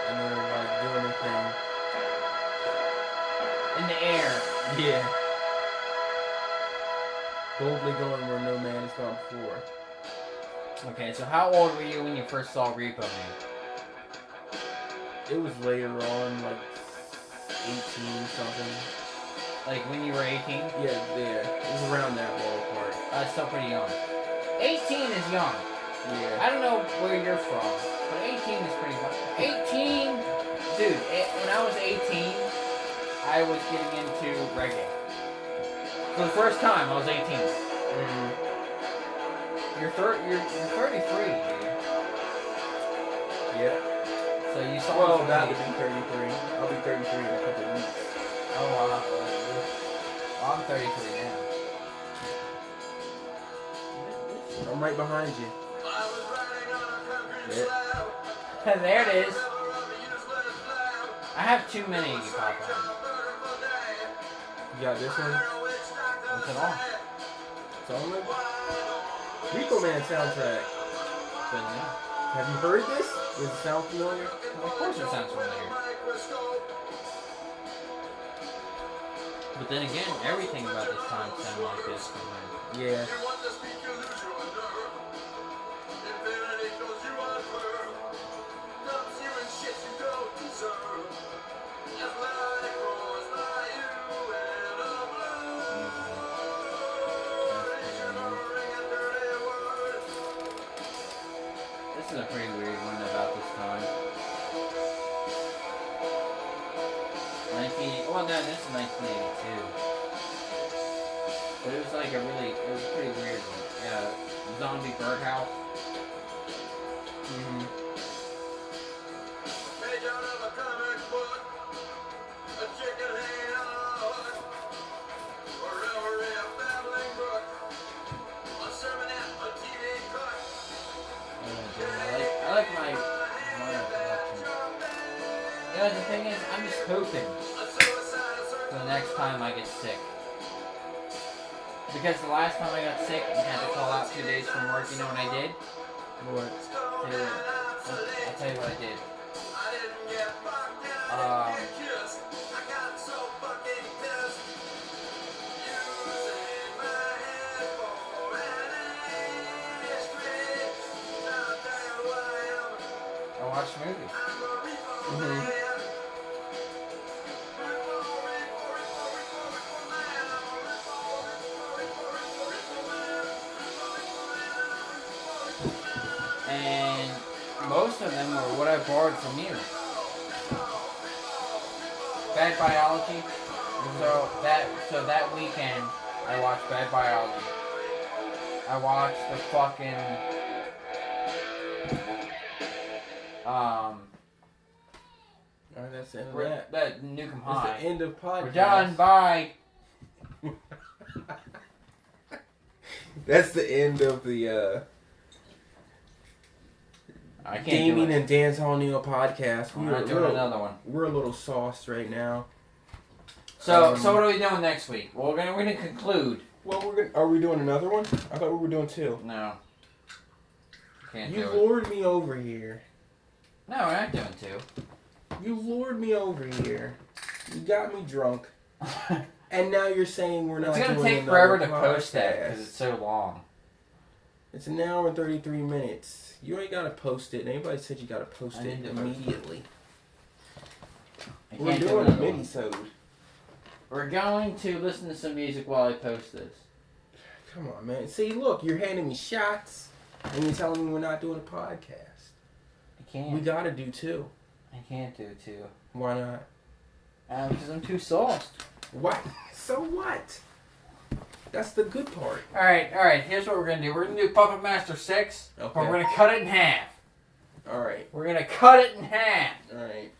and they're like doing their thing. In the air. Yeah. Boldly going where no man has gone before. Okay, so how old were you when you first saw Repo Man? It was later on, like 18 something. Like when you were 18? Yeah. It was around that ballpark. That's still pretty young. 18 is young. Yeah. I don't know where you're from, but 18 is pretty young. 18, dude, when I was 18, I was getting into reggae. For the first time, I was 18. Mm-hmm. You're 33, dude. Yeah. So you saw. Well, about to be 33. I'll be 33 in a couple of weeks. Oh wow. Well, I'm 33 now. I'm right behind you. Yeah. There it is. I have too many popcorn. You got this one? What's it on? It's on there? Repo Man soundtrack. Have you heard this? Does it sound familiar? Of course it sounds familiar. But then again, everything about this time sounds like this for me. Yeah. This is a pretty weird one about this time. Well, no, this is 1982. But it was like it was a pretty weird one. Zombie birdhouse. Mm-hmm. I like my collection. You know, the thing is, I'm just hoping for the next time I get sick. Because the last time I got sick and had to call out 2 days from work, you know what I did? What? I'll tell you what I did. I watched movies. Mm-hmm. And most of them were what I borrowed from you. Bad Biology. So that weekend I watched Bad Biology. I watched the fucking Alright, that's the end of that. that Nukem High. That's the end of podcast. We're done. Bye. That's the end of the I can't Damion do it. and Dancehall Neil podcast. I'm not doing another one. We're a little sauced right now. So what are we doing next week? Well, we're gonna conclude. Well, are we doing another one? I thought we were doing 2. No. Can't You do it. lured me over here. No, we're not doing 2. You lured me over here. You got me drunk. And now you're saying we're not doing It's another gonna take forever to podcast. post that because it's so long. It's an hour and 33 minutes. You ain't gotta post it. Anybody said you gotta post I it need to post immediately. I We're can't do doing a another one. mini-sode. We're going to listen to some music while I post this. Come on, man. See, look, you're handing me shots, and you're telling me we're not doing a podcast. I can't. We gotta do 2. I can't do 2. Why not? Because I'm too sauced. What? So what? That's the good part. Alright, here's what we're gonna do. We're gonna do Puppet Master 6, Okay. but we're gonna cut it in half. Alright. We're gonna cut it in half. Alright.